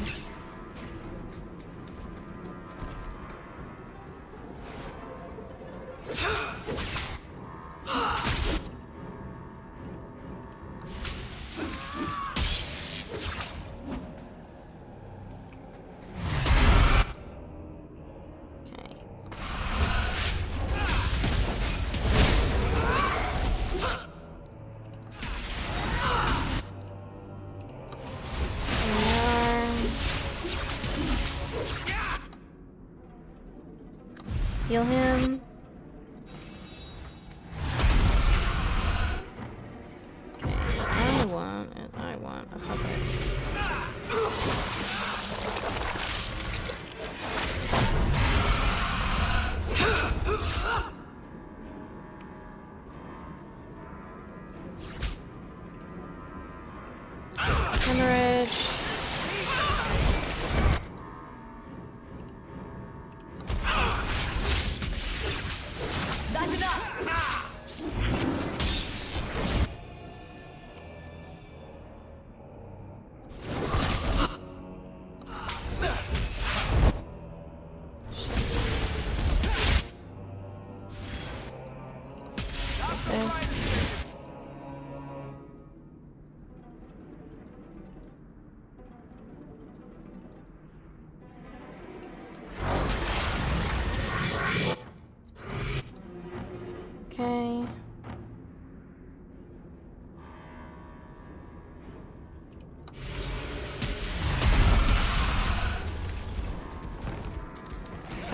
Heal him. Okay, what I want a puppet.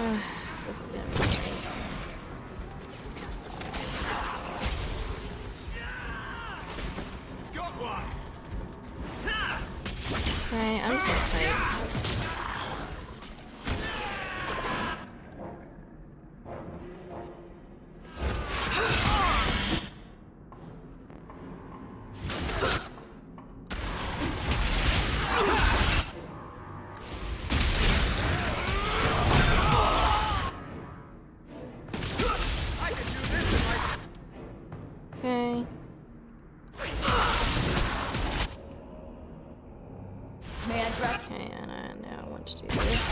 This is gonna be great. Okay, I'm just gonna fight. Okay. Okay, and I now want to do this.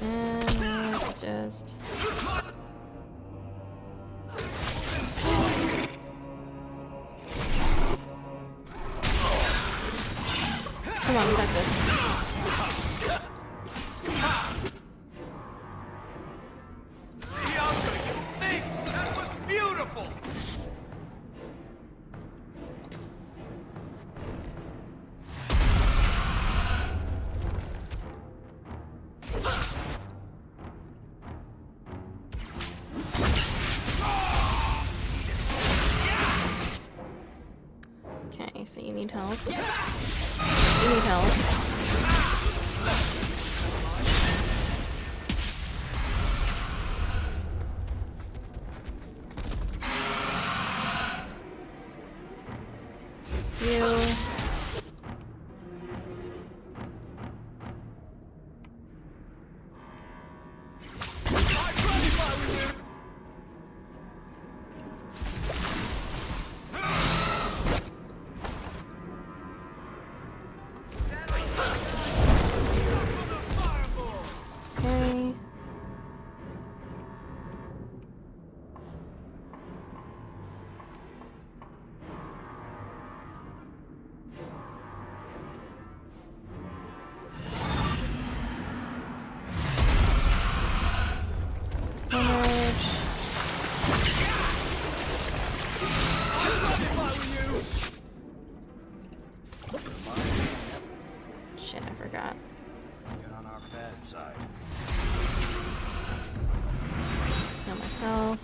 And let's just... Come on, we got this. That was beautiful! Okay, so you need help. You need help. You. Okay. Shit, I forgot. Get on our bad side. Heal myself.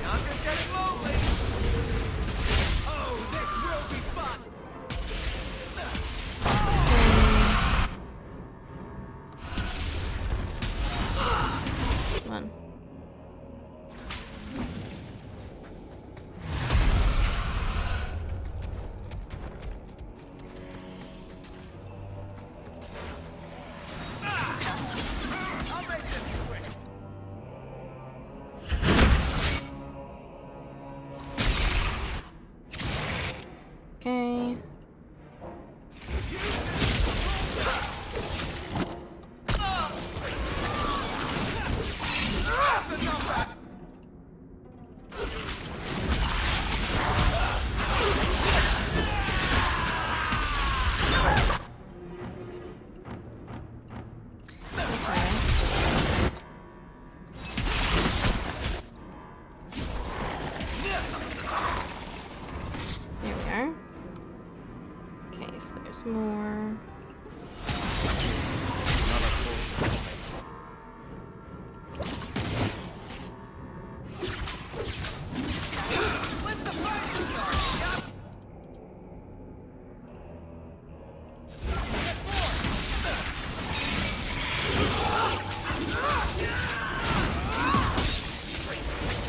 I'm just getting lonely! Oh, this will be fun! Come on. I'll make this quick! Okay. There we are. Okay, so there's more.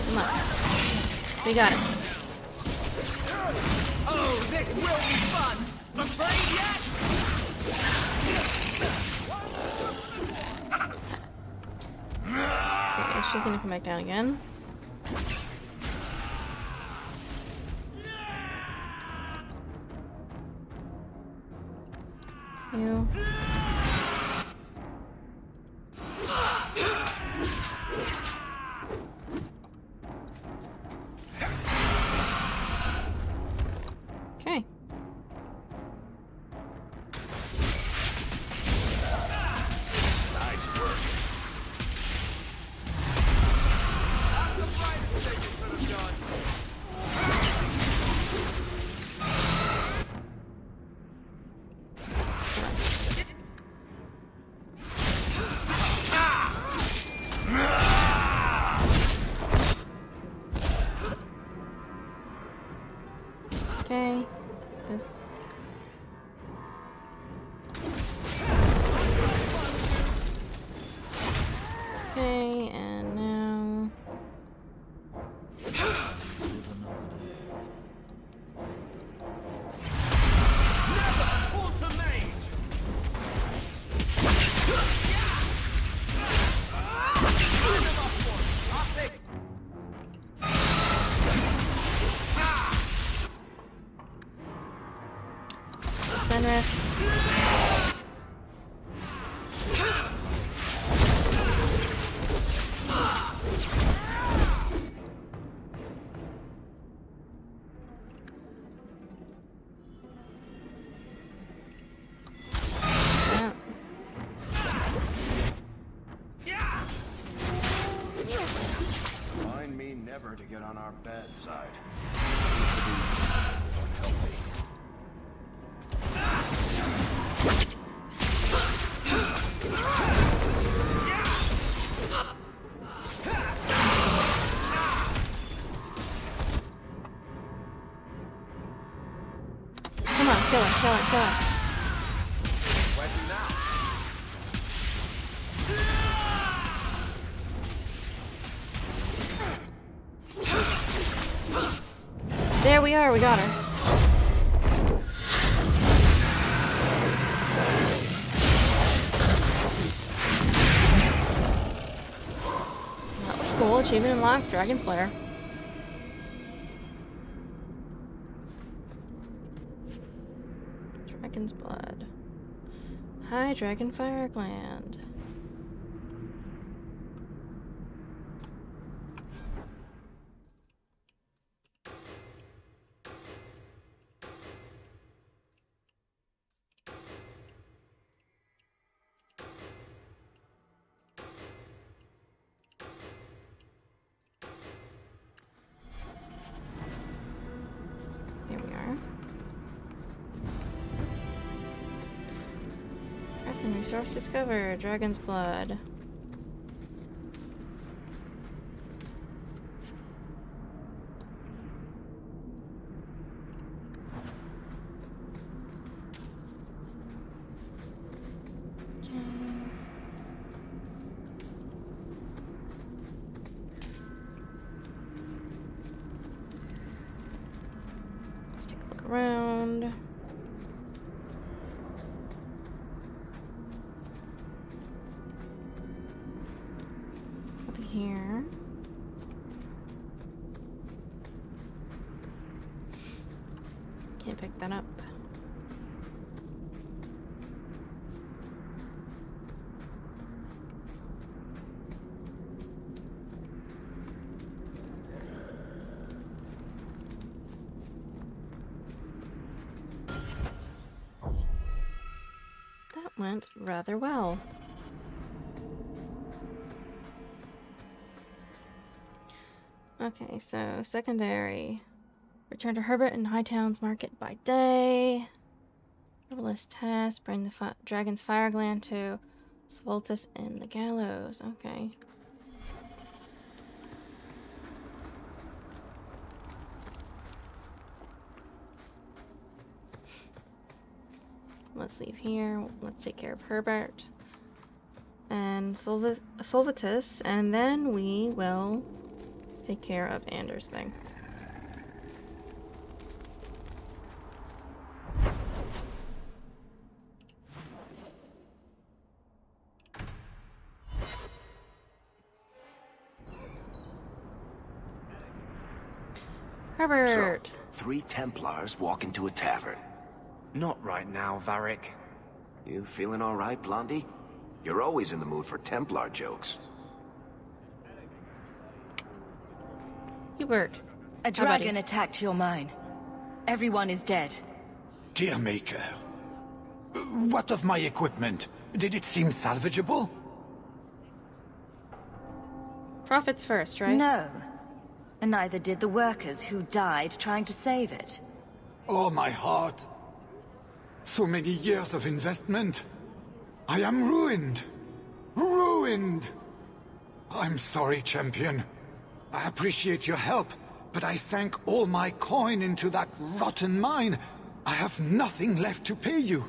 Come on. We got it. Oh, this will be fun! Afraid yet? Okay, she's gonna come back down again. You. Okay. Nice work. Not the finest thing you could have done. Fenris. Mind me never to get on our bad side. Come on, kill her, kill her, kill her. There we are, we got her. That was cool. Achievement unlocked, Dragon Slayer. Dragon's Blood. High Dragon Fire Gland. Here we are. Crafting resource discovered. Dragon's Blood. Let's take a look around. Over here. Can't pick that up. That went rather well. Okay, so secondary. Return to Herbert and Hightown's Market by day. Herbalist task. Bring the Dragon's Fire Gland to Svoltus and the Gallows. Okay. Let's leave here. Let's take care of Herbert and Solvitus, and then we will take care of Anders' thing. Herbert! So, 3 Templars walk into a tavern. Not right now, Varric. You feeling all right, Blondie? You're always in the mood for Templar jokes. Hubert. A dragon attacked your mine. Everyone is dead. Dear Maker, what of my equipment? Did it seem salvageable? Profits first, right? No. And neither did the workers who died trying to save it. Oh, my heart. So many years of investment. I am ruined. Ruined. I'm sorry, champion. I appreciate your help, but I sank all my coin into that rotten mine. I have nothing left to pay you.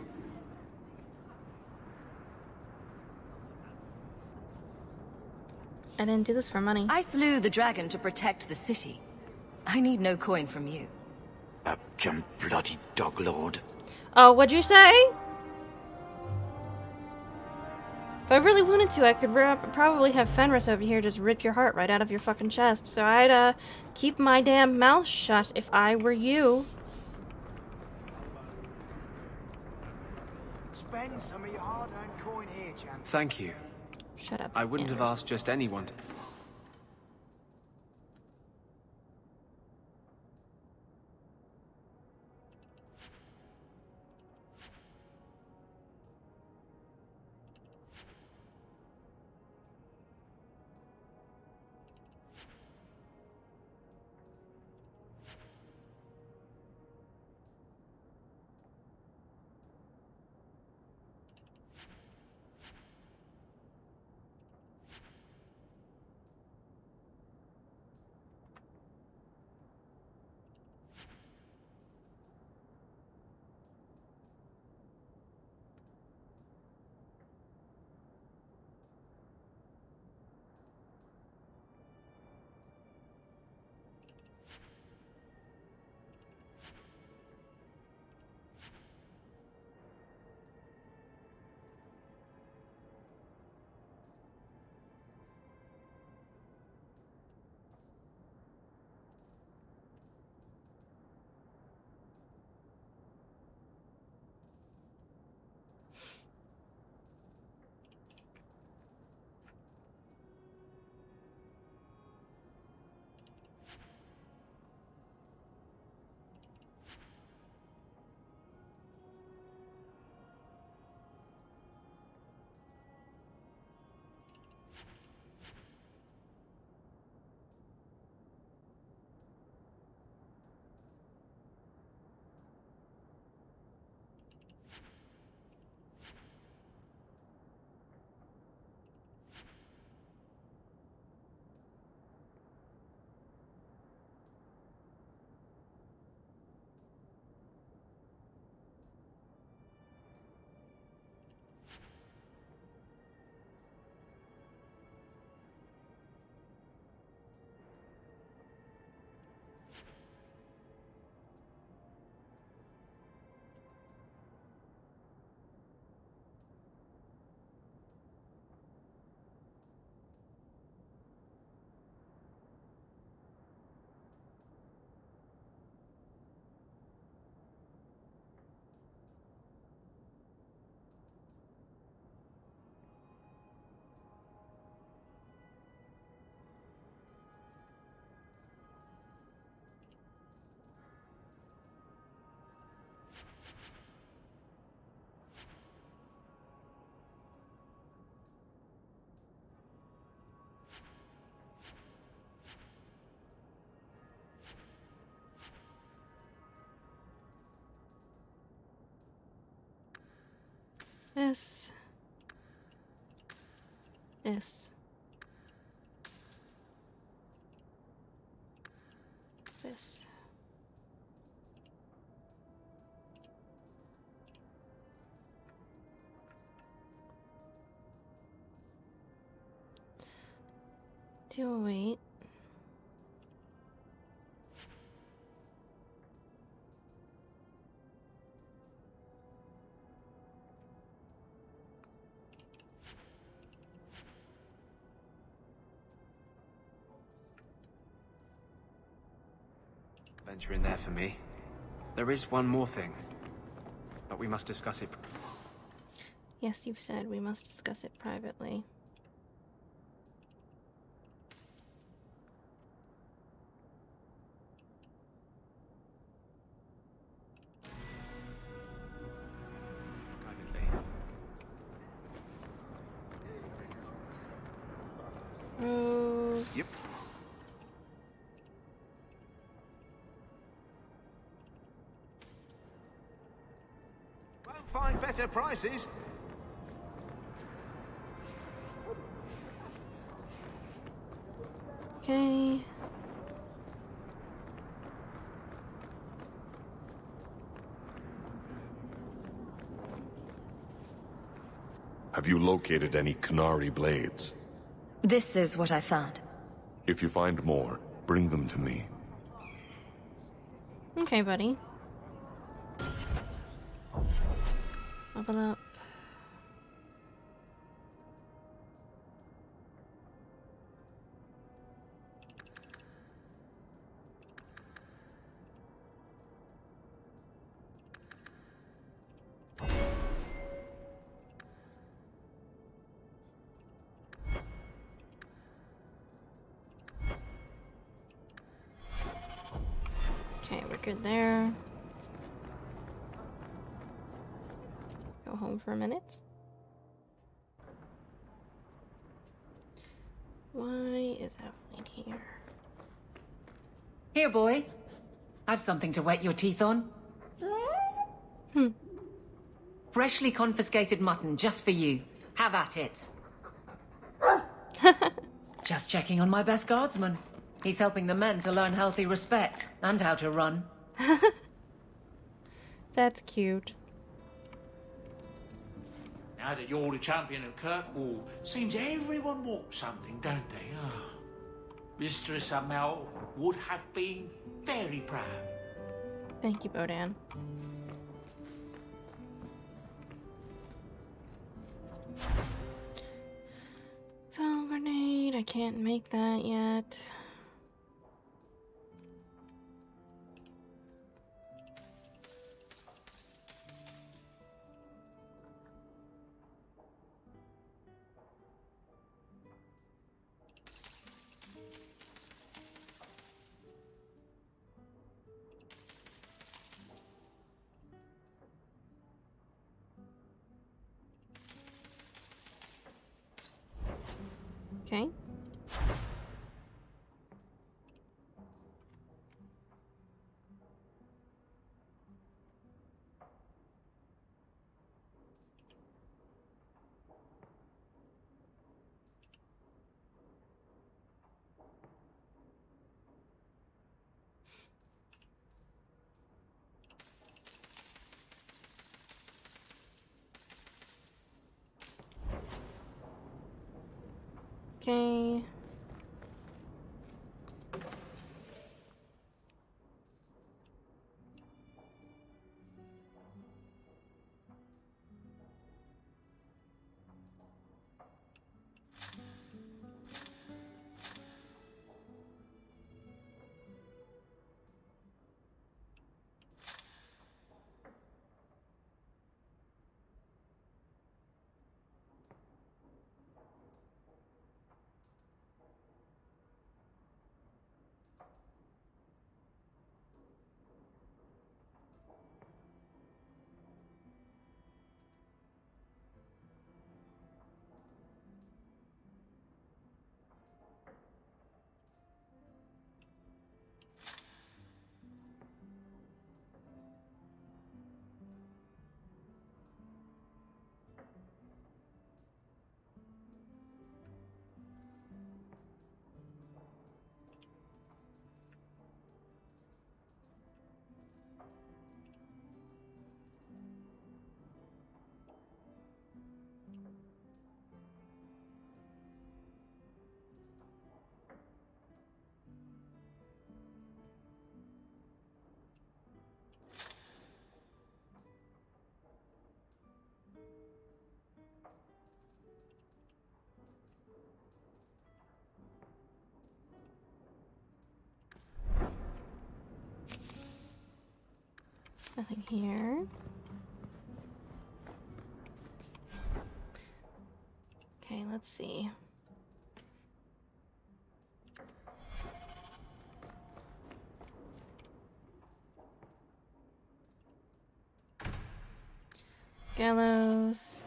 I didn't do this for money. I slew the dragon to protect the city. I need no coin from you. Jump bloody doglord. Oh, what'd you say? I really wanted to, I could probably have Fenris over here just rip your heart right out of your fucking chest. So I'd keep my damn mouth shut if I were you. Spend some of your hard-earned coin here, champ. Thank you. Shut up. I wouldn't have Anders. asked just anyone to... This. This. This. Do wait. Venture in there for me. There is one more thing, but we must discuss it. Yes, you've said we must discuss it privately. Rose. Yep. Won't find better prices. Okay. Have you located any Canary blades? This is what I found. If you find more, bring them to me. Okay, buddy. Level up. Good there. Go home for a minute. Why is Evelyn here? Here, boy. I've something to wet your teeth on. Freshly confiscated mutton just for you. Have at it. Just checking on my best guardsman. He's helping the men to learn healthy respect and how to run. That's cute. Now that you're the champion of Kirkwall, seems everyone wants something, don't they? Oh. Mistress Amel would have been very proud. Thank you, Bodan. Foul grenade, I can't make that yet. Okay. Okay. Nothing here. Okay, let's see. Gallows.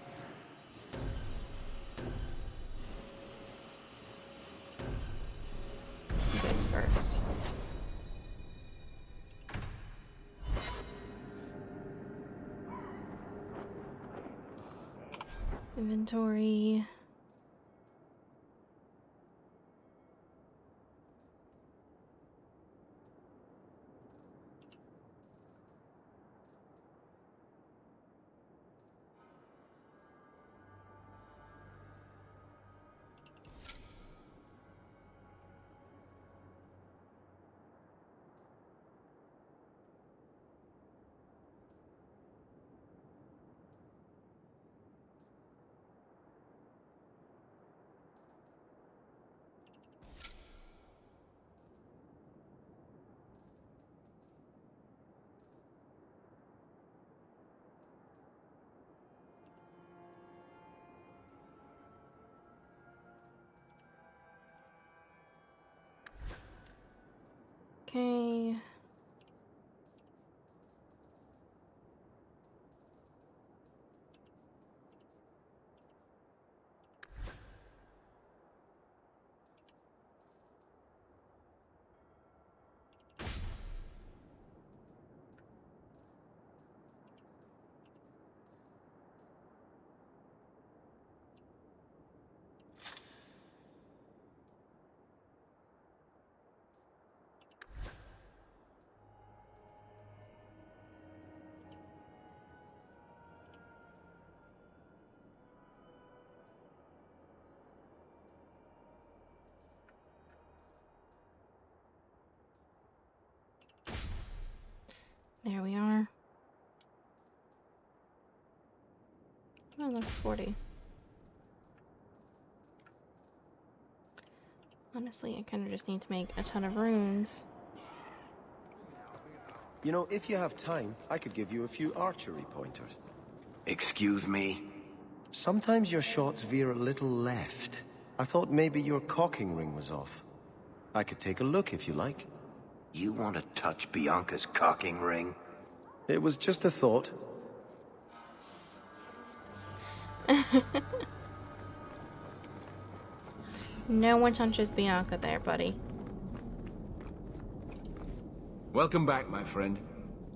This first. Inventory. Okay. There we are. Oh, that's 40. Honestly, I kind of just need to make a ton of runes. You know, if you have time, I could give you a few archery pointers. Excuse me? Sometimes your shots veer a little left. I thought maybe your cocking ring was off. I could take a look if you like. You want to touch Bianca's cocking ring? It was just a thought. No one touches Bianca there, buddy. Welcome back, my friend.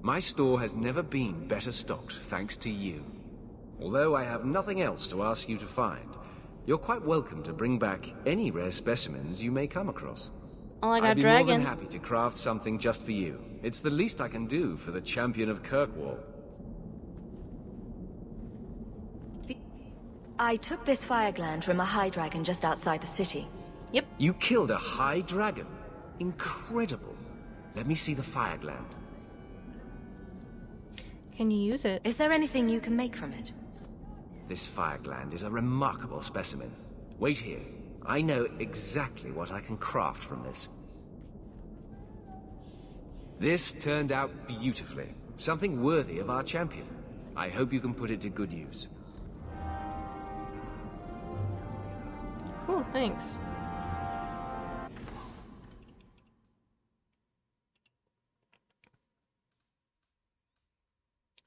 My store has never been better stocked, thanks to you. Although I have nothing else to ask you to find, you're quite welcome to bring back any rare specimens you may come across. Oh, I got I'd be dragon. more than happy to craft something just for you. It's the least I can do for the champion of Kirkwall. I took this fire gland from a high dragon just outside the city. Yep. You killed a high dragon? Incredible. Let me see the fire gland. Can you use it? Is there anything you can make from it? This fire gland is a remarkable specimen. Wait here. I know exactly what I can craft from this. This turned out beautifully. Something worthy of our champion. I hope you can put it to good use. Cool, thanks.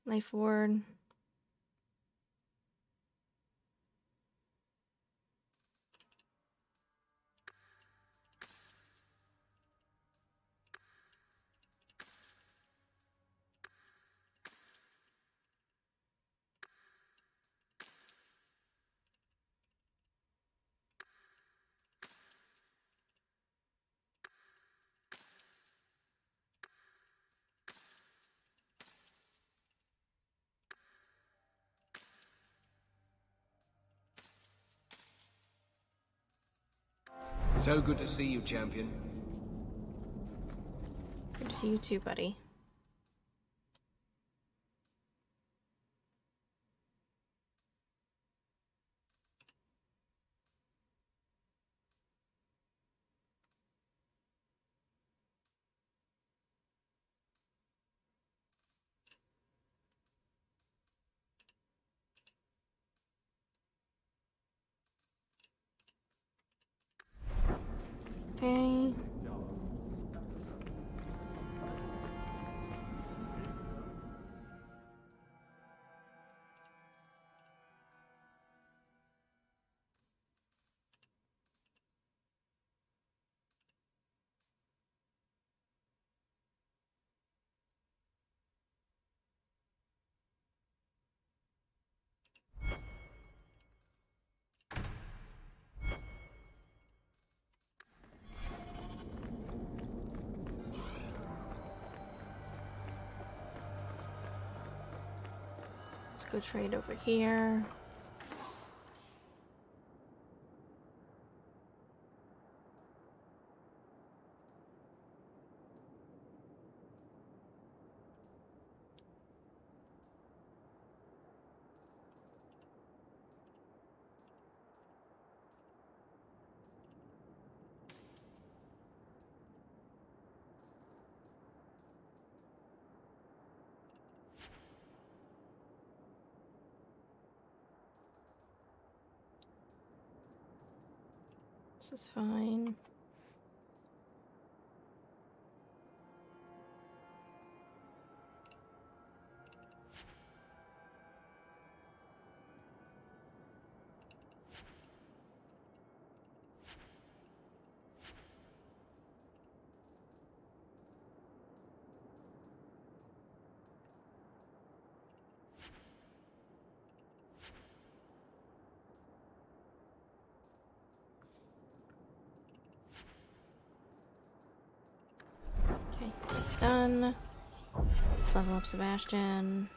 Life ward. So good to see you, champion. Good to see you too, buddy. Okay. Let's go trade over here. This is fine. Okay, that's done. Let's level up Sebastian.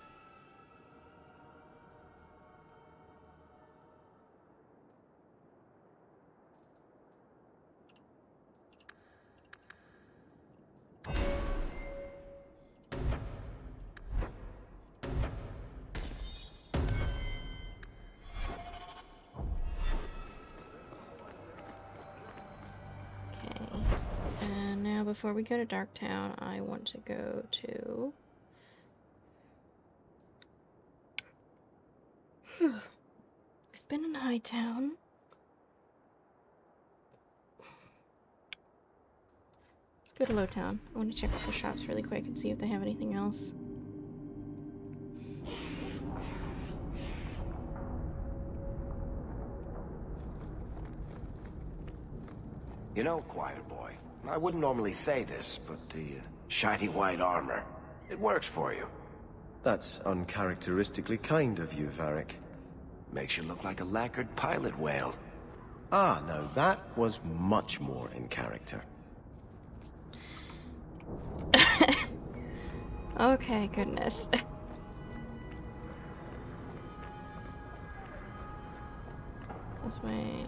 before we go to Darktown, I want to go to... We've been in Hightown. Let's go to Lowtown. I want to check out the shops really quick and see if they have anything else. You know, choir boy, I wouldn't normally say this, but the shiny white armor, it works for you. That's uncharacteristically kind of you, Varric. Makes you look like a lacquered pilot whale. Ah, now that was much more in character. Okay, goodness. This way.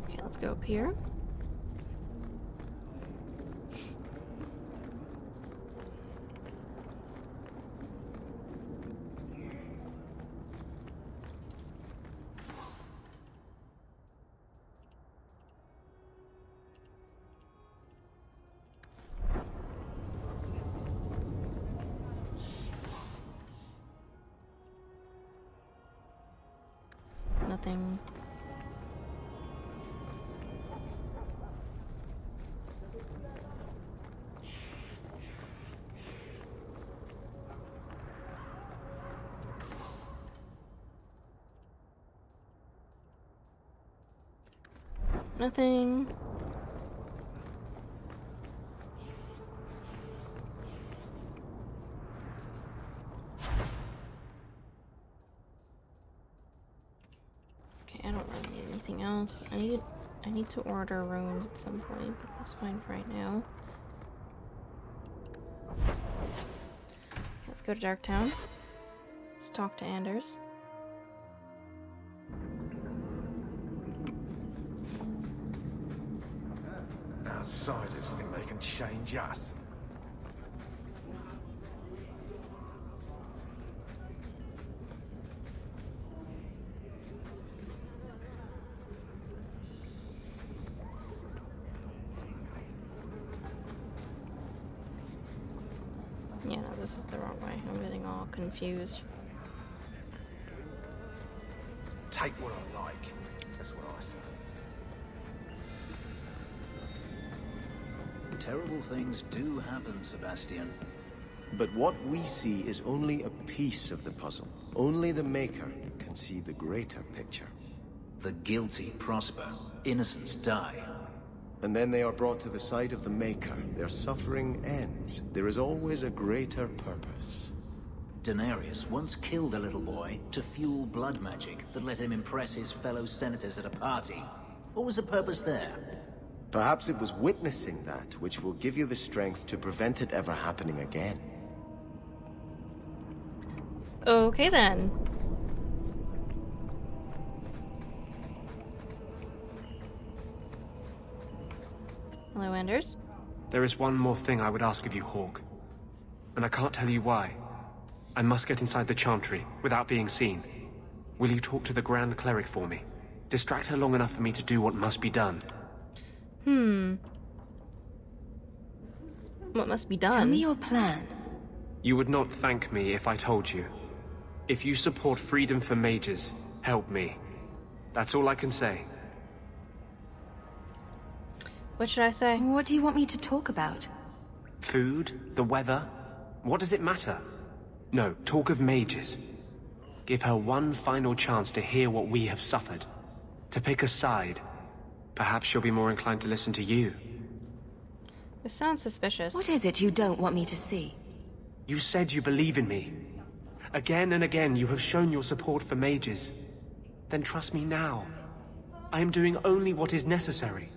Okay, let's go up here. Nothing. Nothing. Okay, I don't really need anything else. I need to order runes at some point, but that's fine for right now. Okay, let's go to Darktown. Let's talk to Anders. Outsiders think they can change us. Yeah, no, this is the wrong way. I'm getting all confused. Take what I like. That's what I say. Terrible things do happen, Sebastian. But what we see is only a piece of the puzzle. Only the Maker can see the greater picture. The guilty prosper, innocents die. And then they are brought to the side of the Maker. Their suffering ends. There is always a greater purpose. Daenerys once killed a little boy to fuel blood magic that let him impress his fellow senators at a party. What was the purpose there? Perhaps it was witnessing that which will give you the strength to prevent it ever happening again. Okay then. Hello, Anders. There is one more thing I would ask of you, Hawk. And I can't tell you why. I must get inside the Chantry without being seen. Will you talk to the Grand Cleric for me? Distract her long enough for me to do what must be done. What must be done? Tell me your plan. You would not thank me if I told you. If you support freedom for mages, help me. That's all I can say. What should I say? What do you want me to talk about? Food? The weather? What does it matter? No, talk of mages. Give her one final chance to hear what we have suffered. To pick a side. Perhaps she'll be more inclined to listen to you. This sounds suspicious. What is it you don't want me to see? You said you believe in me. Again and again you have shown your support for mages. Then trust me now. I am doing only what is necessary.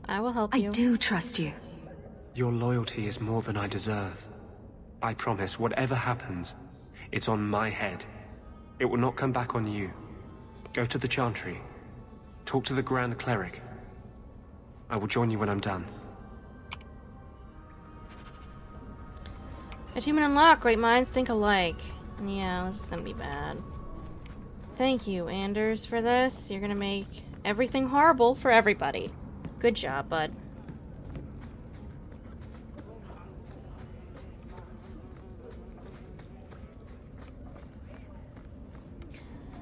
I will help you. I do trust you. Your loyalty is more than I deserve. I promise, whatever happens, it's on my head. It will not come back on you. Go to the Chantry. Talk to the Grand Cleric. I will join you when I'm done. Achievement unlocked. Great minds think alike. Yeah, this is gonna be bad. Thank you, Anders, for this. You're gonna make everything horrible for everybody. Good job, bud.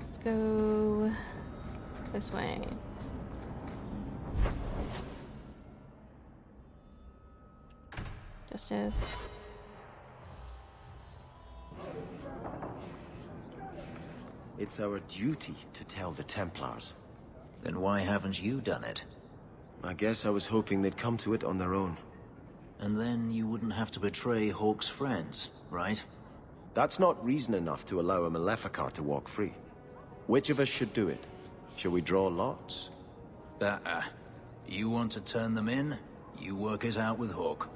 Let's go this way. Justice. It's our duty to tell the Templars. Then why haven't you done it? I guess I was hoping they'd come to it on their own. And then you wouldn't have to betray Hawke's friends, right? That's not reason enough to allow a Maleficar to walk free. Which of us should do it? Shall we draw lots? You want to turn them in? You work it out with Hawke.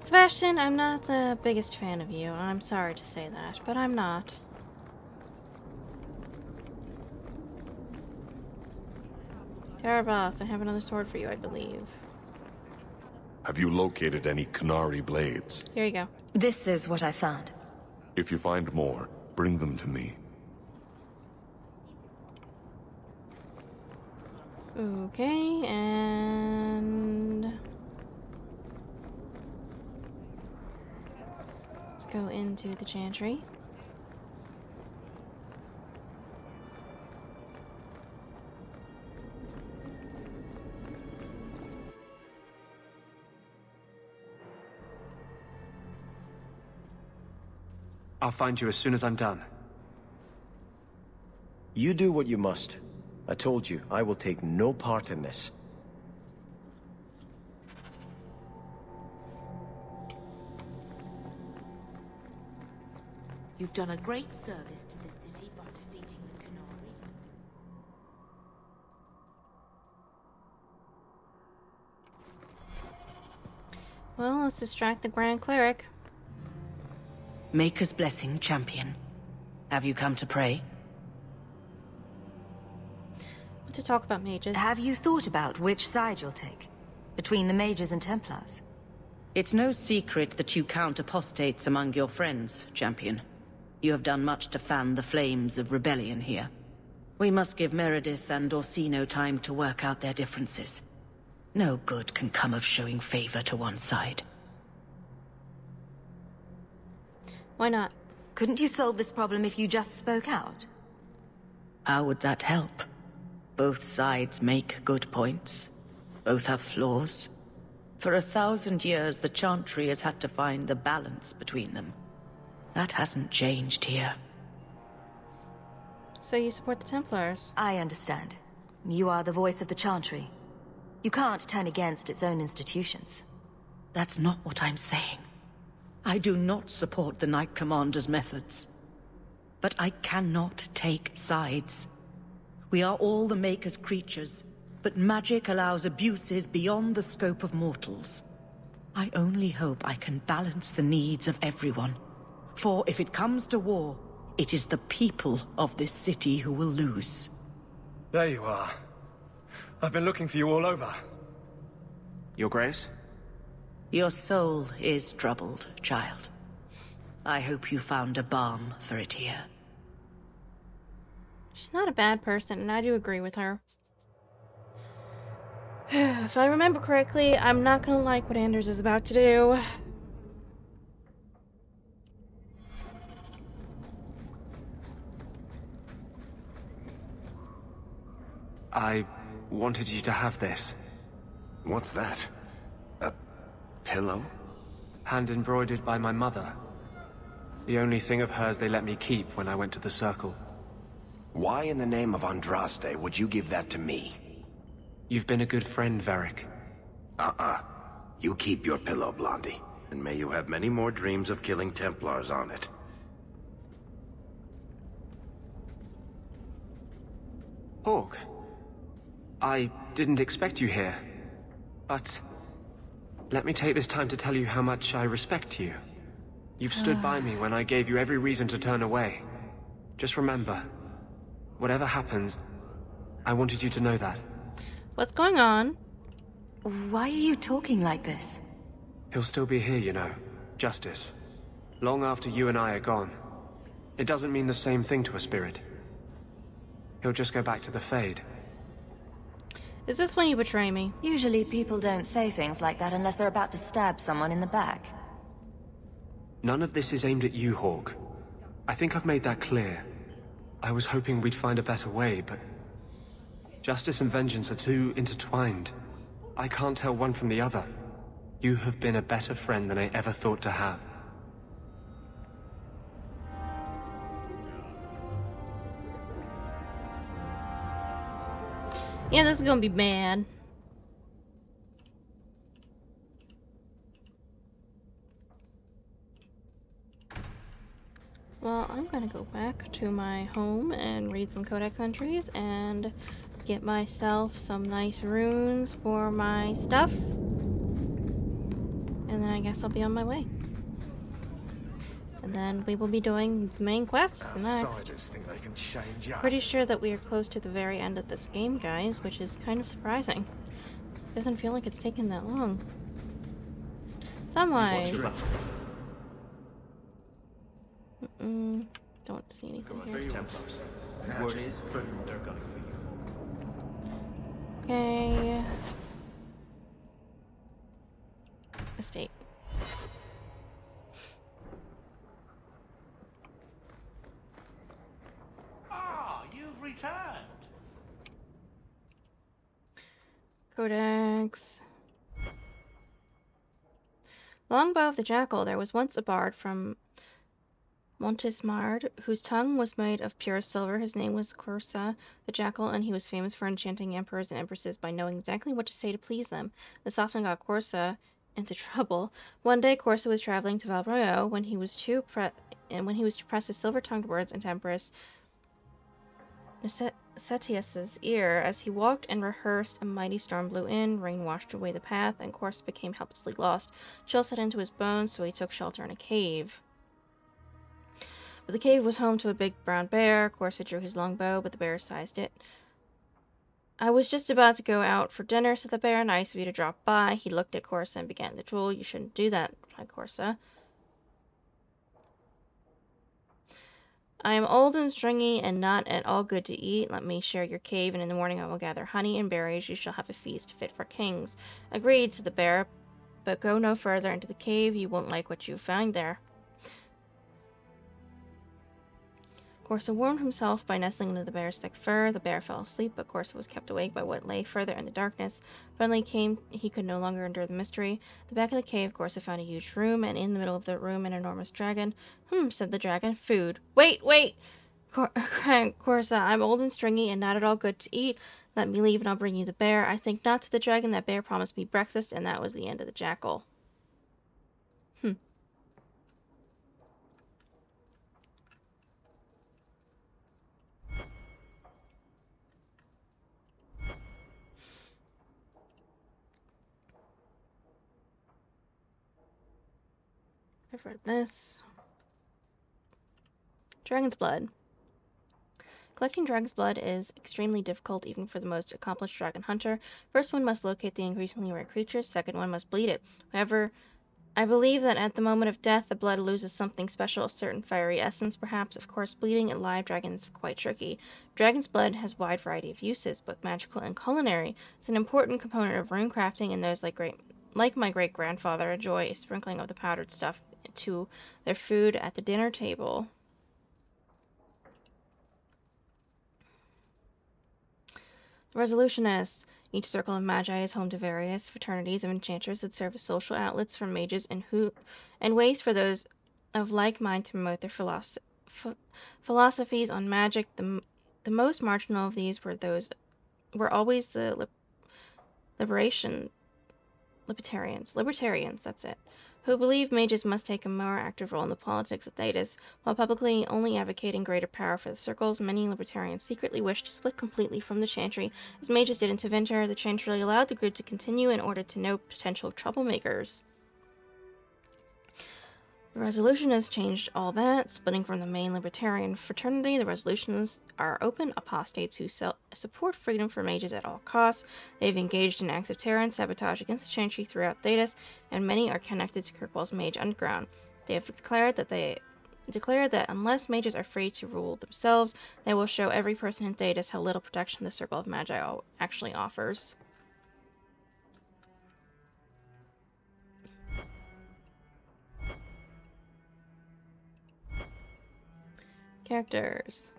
Sebastian, I'm not the biggest fan of you. I'm sorry to say that, but I'm not. Caraboss, I have another sword for you, I believe. Have you located any Canary blades? Here you go. This is what I found. If you find more, bring them to me. Okay, and... let's go into the Chantry. I'll find you as soon as I'm done. You do what you must. I told you, I will take no part in this. You've done a great service to the city by defeating the Canary. Well, let's distract the Grand Cleric. Maker's blessing, champion. Have you come to pray? What to talk about mages? Have you thought about which side you'll take? Between the mages and Templars? It's no secret that you count apostates among your friends, champion. You have done much to fan the flames of rebellion here. We must give Meredith and Orsino time to work out their differences. No good can come of showing favor to one side. Why not? Couldn't you solve this problem if you just spoke out? How would that help? Both sides make good points. Both have flaws. For 1,000 years, the Chantry has had to find the balance between them. That hasn't changed here. So you support the Templars? I understand. You are the voice of the Chantry. You can't turn against its own institutions. That's not what I'm saying. I do not support the Knight Commander's methods. But I cannot take sides. We are all the Maker's creatures, but magic allows abuses beyond the scope of mortals. I only hope I can balance the needs of everyone. For if it comes to war, it is the people of this city who will lose. There you are. I've been looking for you all over. Your Grace? Your soul is troubled, child. I hope you found a balm for it here. She's not a bad person, and I do agree with her. If I remember correctly, I'm not gonna like what Anders is about to do. I wanted you to have this. What's that? A pillow? Hand embroidered by my mother. The only thing of hers they let me keep when I went to the Circle. Why in the name of Andraste would you give that to me? You've been a good friend, Varric. You keep your pillow, Blondie. And may you have many more dreams of killing Templars on it. Hawke, I didn't expect you here. But let me take this time to tell you how much I respect you. You've stood by me when I gave you every reason to turn away. Just remember, whatever happens, I wanted you to know that. What's going on? Why are you talking like this? He'll still be here, you know. Justice. Long after you and I are gone. It doesn't mean the same thing to a spirit. He'll just go back to the Fade. Is this when you betray me? Usually people don't say things like that unless they're about to stab someone in the back. None of this is aimed at you, Hawk. I think I've made that clear. I was hoping we'd find a better way, but... justice and vengeance are too intertwined. I can't tell one from the other. You have been a better friend than I ever thought to have. Yeah, this is gonna be bad. Well, I'm gonna go back to my home and read some codex entries and get myself some nice runes for my stuff. And then I guess I'll be on my way. And then we will be doing the main quests next. Outsiders think they can change us. Pretty sure that we are close to the very end of this game, guys, which is kind of surprising. Doesn't feel like it's taken that long. Time-wise. Don't see anything here. Word is, they're gunning for you. Okay. Estate. Ah, you've returned. Codex. Longbow of the Jackal. There was once a bard from Montismard, whose tongue was made of purest silver. His name was Corsa the Jackal, and he was famous for enchanting emperors and empresses by knowing exactly what to say to please them. This often got Corsa into trouble. One day, Corsa was traveling to Valroyo when he was to press his silver-tongued words into Empress Setius's ear. As he walked and rehearsed, a mighty storm blew in, rain washed away the path, and Corsa became helplessly lost. Chill set into his bones, so he took shelter in a cave. But the cave was home to a big brown bear. Corsa drew his longbow, but the bear sized it. I was just about to go out for dinner, said the bear. Nice of you to drop by. He looked at Corsa and began the drool. You shouldn't do that, replied Corsa. I am old and stringy and not at all good to eat. Let me share your cave, and in the morning I will gather honey and berries. You shall have a feast fit for kings. Agreed, said the bear, but go no further into the cave. You won't like what you find there. Corsa warmed himself by nestling into the bear's thick fur. The bear fell asleep, but Corsa was kept awake by what lay further in the darkness. Finally came he could no longer endure the mystery. At the back of the cave, Corsa found a huge room, and in the middle of the room an enormous dragon. Said the dragon. Food. Wait! Corsa, I'm old and stringy and not at all good to eat. Let me leave and I'll bring you the bear. I think not, to the dragon. That bear promised me breakfast, and that was the end of the jackal. I've read this. Dragon's Blood. Collecting dragon's blood is extremely difficult even for the most accomplished dragon hunter. First one must locate the increasingly rare creatures, second one must bleed it. However, I believe that at the moment of death the blood loses something special, a certain fiery essence perhaps. Of course, bleeding a live dragon is quite tricky. Dragon's blood has a wide variety of uses, both magical and culinary. It's an important component of rune crafting, and those like my great-grandfather enjoy a sprinkling of the powdered stuff to their food at the dinner table. The Resolutionists. Each circle of magi is home to various fraternities of enchanters that serve as social outlets for mages and ways for those of like mind to promote their philosophies on magic. The most marginal of these were always the libertarians. That's it. who believe mages must take a more active role in the politics of Thedas. While publicly only advocating greater power for the circles, many libertarians secretly wish to split completely from the Chantry, as mages did in Tevinter. The Chantry allowed the group to continue in order to no potential troublemakers. The resolution has changed all that. Splitting from the main libertarian fraternity, the resolutions are open apostates who support freedom for mages at all costs. They've engaged in acts of terror and sabotage against the Chantry throughout Thedas, and many are connected to Kirkwall's mage underground. They have declared that unless mages are free to rule themselves, they will show every person in Thedas how little protection the Circle of Magi actually offers. Characters.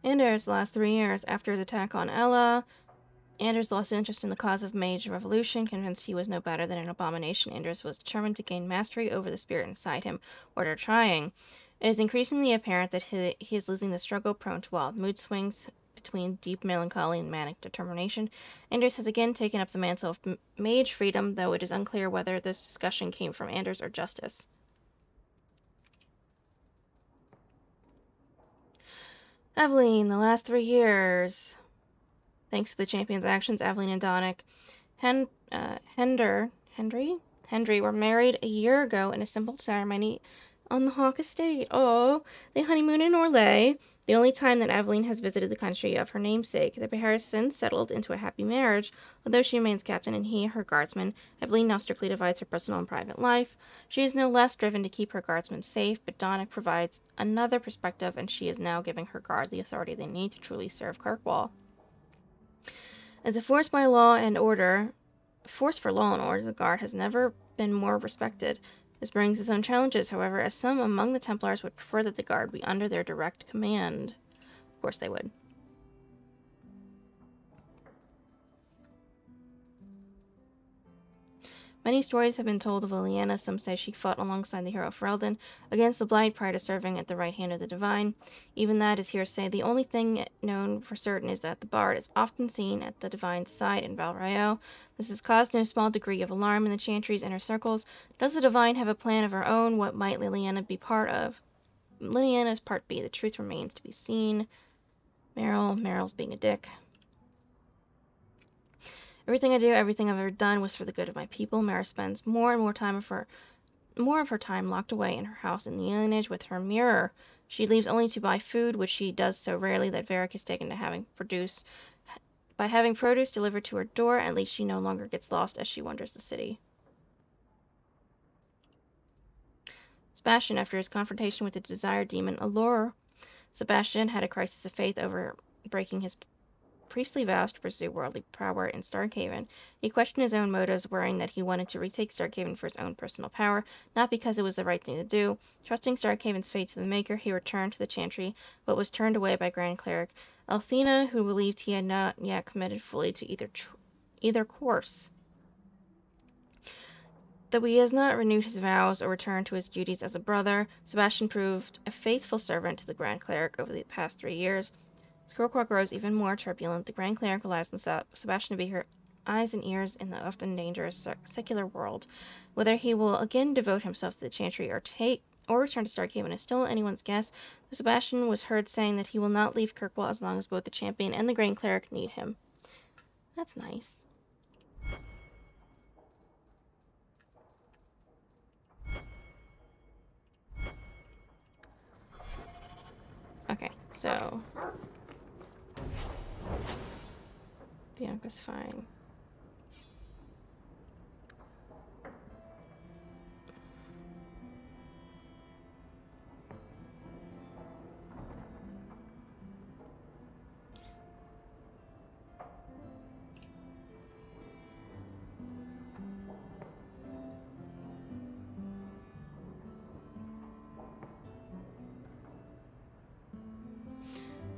Anders' last 3 years. After his attack on Ella, Anders lost interest in the cause of Mage Revolution. Convinced he was no better than an abomination, Anders was determined to gain mastery over the spirit inside him, order trying. It is increasingly apparent that he is losing the struggle, prone to wild mood swings between deep melancholy and manic determination. Anders has again taken up the mantle of mage freedom, though it is unclear whether this discussion came from Anders or Justice. Aveline, the last 3 years. Thanks to the champion's actions, Aveline and Donick Hendry were married a year ago in a simple ceremony on the Hawk estate. Oh, they honeymooned in Orlais, the only time that Aveline has visited the country of her namesake. The pair has since settled into a happy marriage. Although she remains captain and he her guardsman, Aveline now strictly divides her personal and private life. She is no less driven to keep her guardsmen safe, but Donick provides another perspective, and she is now giving her guard the authority they need to truly serve Kirkwall. As a force for law and order, the Guard has never been more respected. This brings its own challenges, however, as some among the Templars would prefer that the Guard be under their direct command. Of course they would. Many stories have been told of Liliana. Some say she fought alongside the hero Ferelden against the Blight prior to serving at the right hand of the Divine. Even that is hearsay. The only thing known for certain is that the Bard is often seen at the Divine's side in Val Royeaux. This has caused no small degree of alarm in the Chantry's inner circles. Does the Divine have a plan of her own? What might Liliana be part of? Liliana's part B. The truth remains to be seen. Meryl's being a dick. Everything I do, everything I've ever done was for the good of my people. Mara spends more and more of her time locked away in her house in the alienage with her mirror. She leaves only to buy food, which she does so rarely that Varric has taken to having produce delivered to her door. At least she no longer gets lost as she wanders the city. Sebastian, after his confrontation with the Desire Demon Allure, Sebastian had a crisis of faith over breaking his priestly vows to pursue worldly power in Starkhaven. He questioned his own motives, worrying that he wanted to retake Starkhaven for his own personal power, not because it was the right thing to do. Trusting Starkhaven's fate to the Maker, he returned to the Chantry, but was turned away by Grand Cleric Althena, who believed he had not yet committed fully to either course. Though he has not renewed his vows or returned to his duties as a brother, Sebastian proved a faithful servant to the Grand Cleric over the past 3 years. As Kirkwall grows even more turbulent, the Grand Cleric relies on Sebastian to be her eyes and ears in the often dangerous secular world. Whether he will again devote himself to the Chantry or return to Starkhaven is still anyone's guess. Sebastian was heard saying that he will not leave Kirkwall as long as both the Champion and the Grand Cleric need him. That's nice. Okay, so Bianca's fine.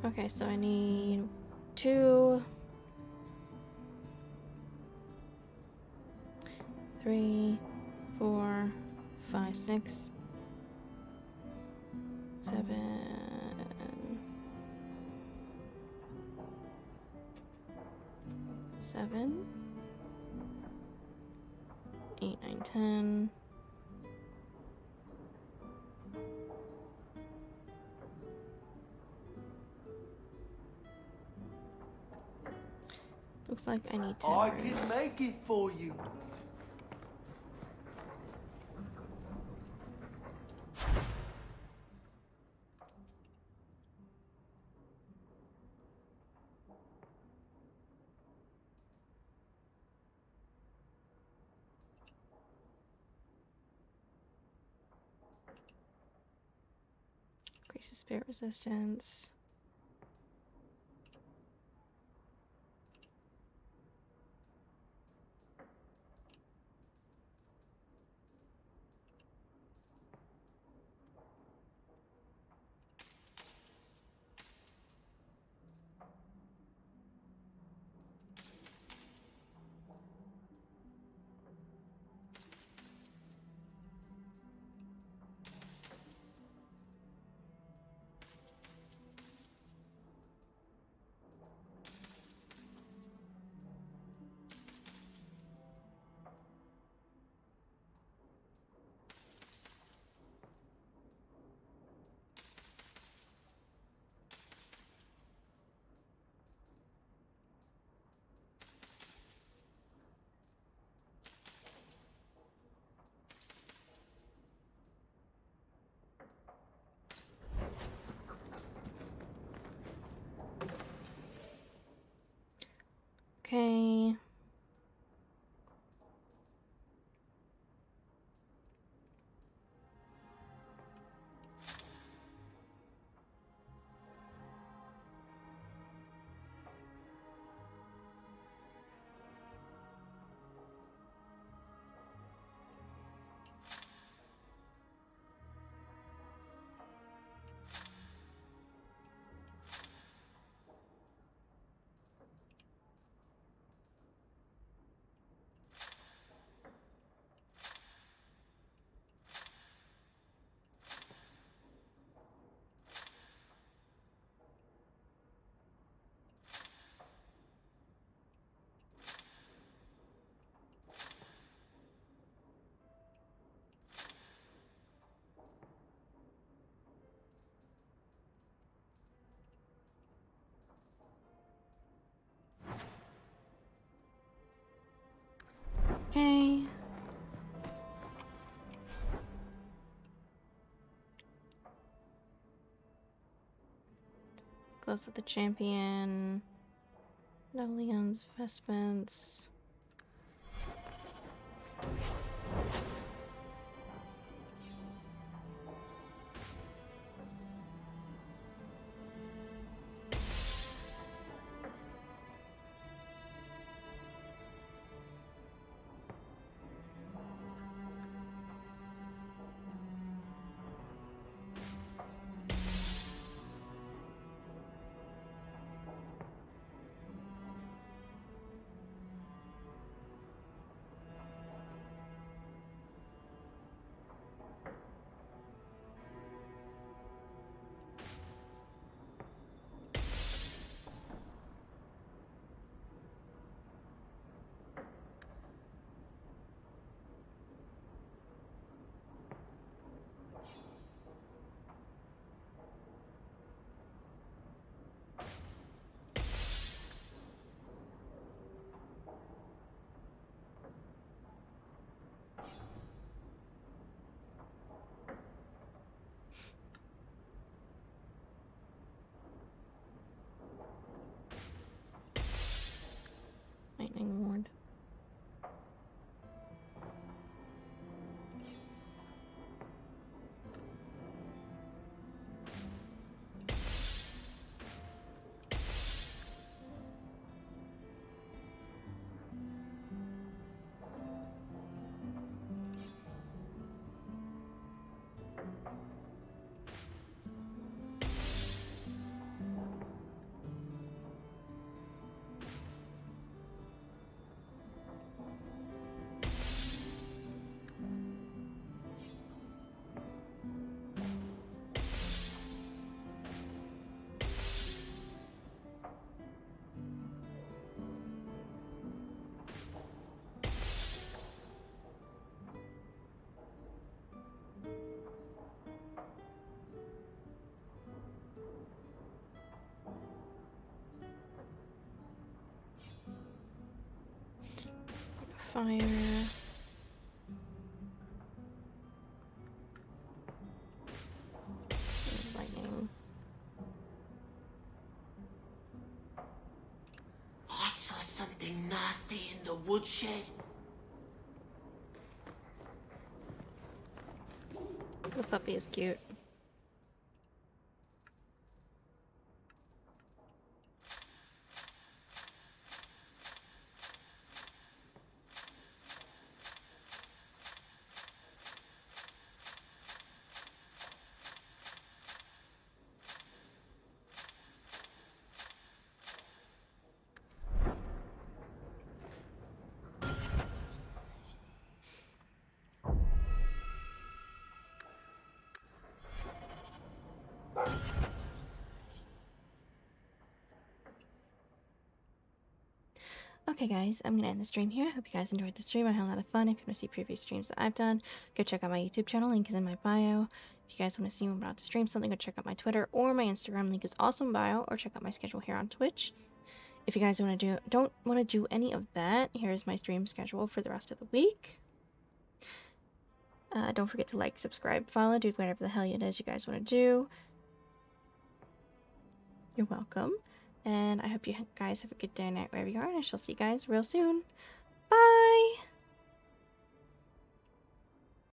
Okay, so I need 2, 3, 4, 5, 6, 7, 7, 8, 9, 10. Looks like I need 10 I rooms. can make it for you. Increases spirit resistance. Okay. Okay. Close to the champion. Leon's vestments. fire. Lightning. I saw something nasty in the woodshed. The puppy is cute. Okay guys, I'm gonna end the stream here. I hope you guys enjoyed the stream. I had a lot of fun. If you want to see previous streams that I've done, go check out my YouTube channel. Link is in my bio. If you guys want to see when I'm about to stream something, go check out my Twitter or my Instagram. Link is also in bio, or check out my schedule here on Twitch. If you guys don't want to do any of that, here's my stream schedule for the rest of the week. Don't forget to like, subscribe, follow, do whatever the hell it is you guys want to do. You're welcome. And I hope you guys have a good day or night wherever you are, and I shall see you guys real soon. Bye!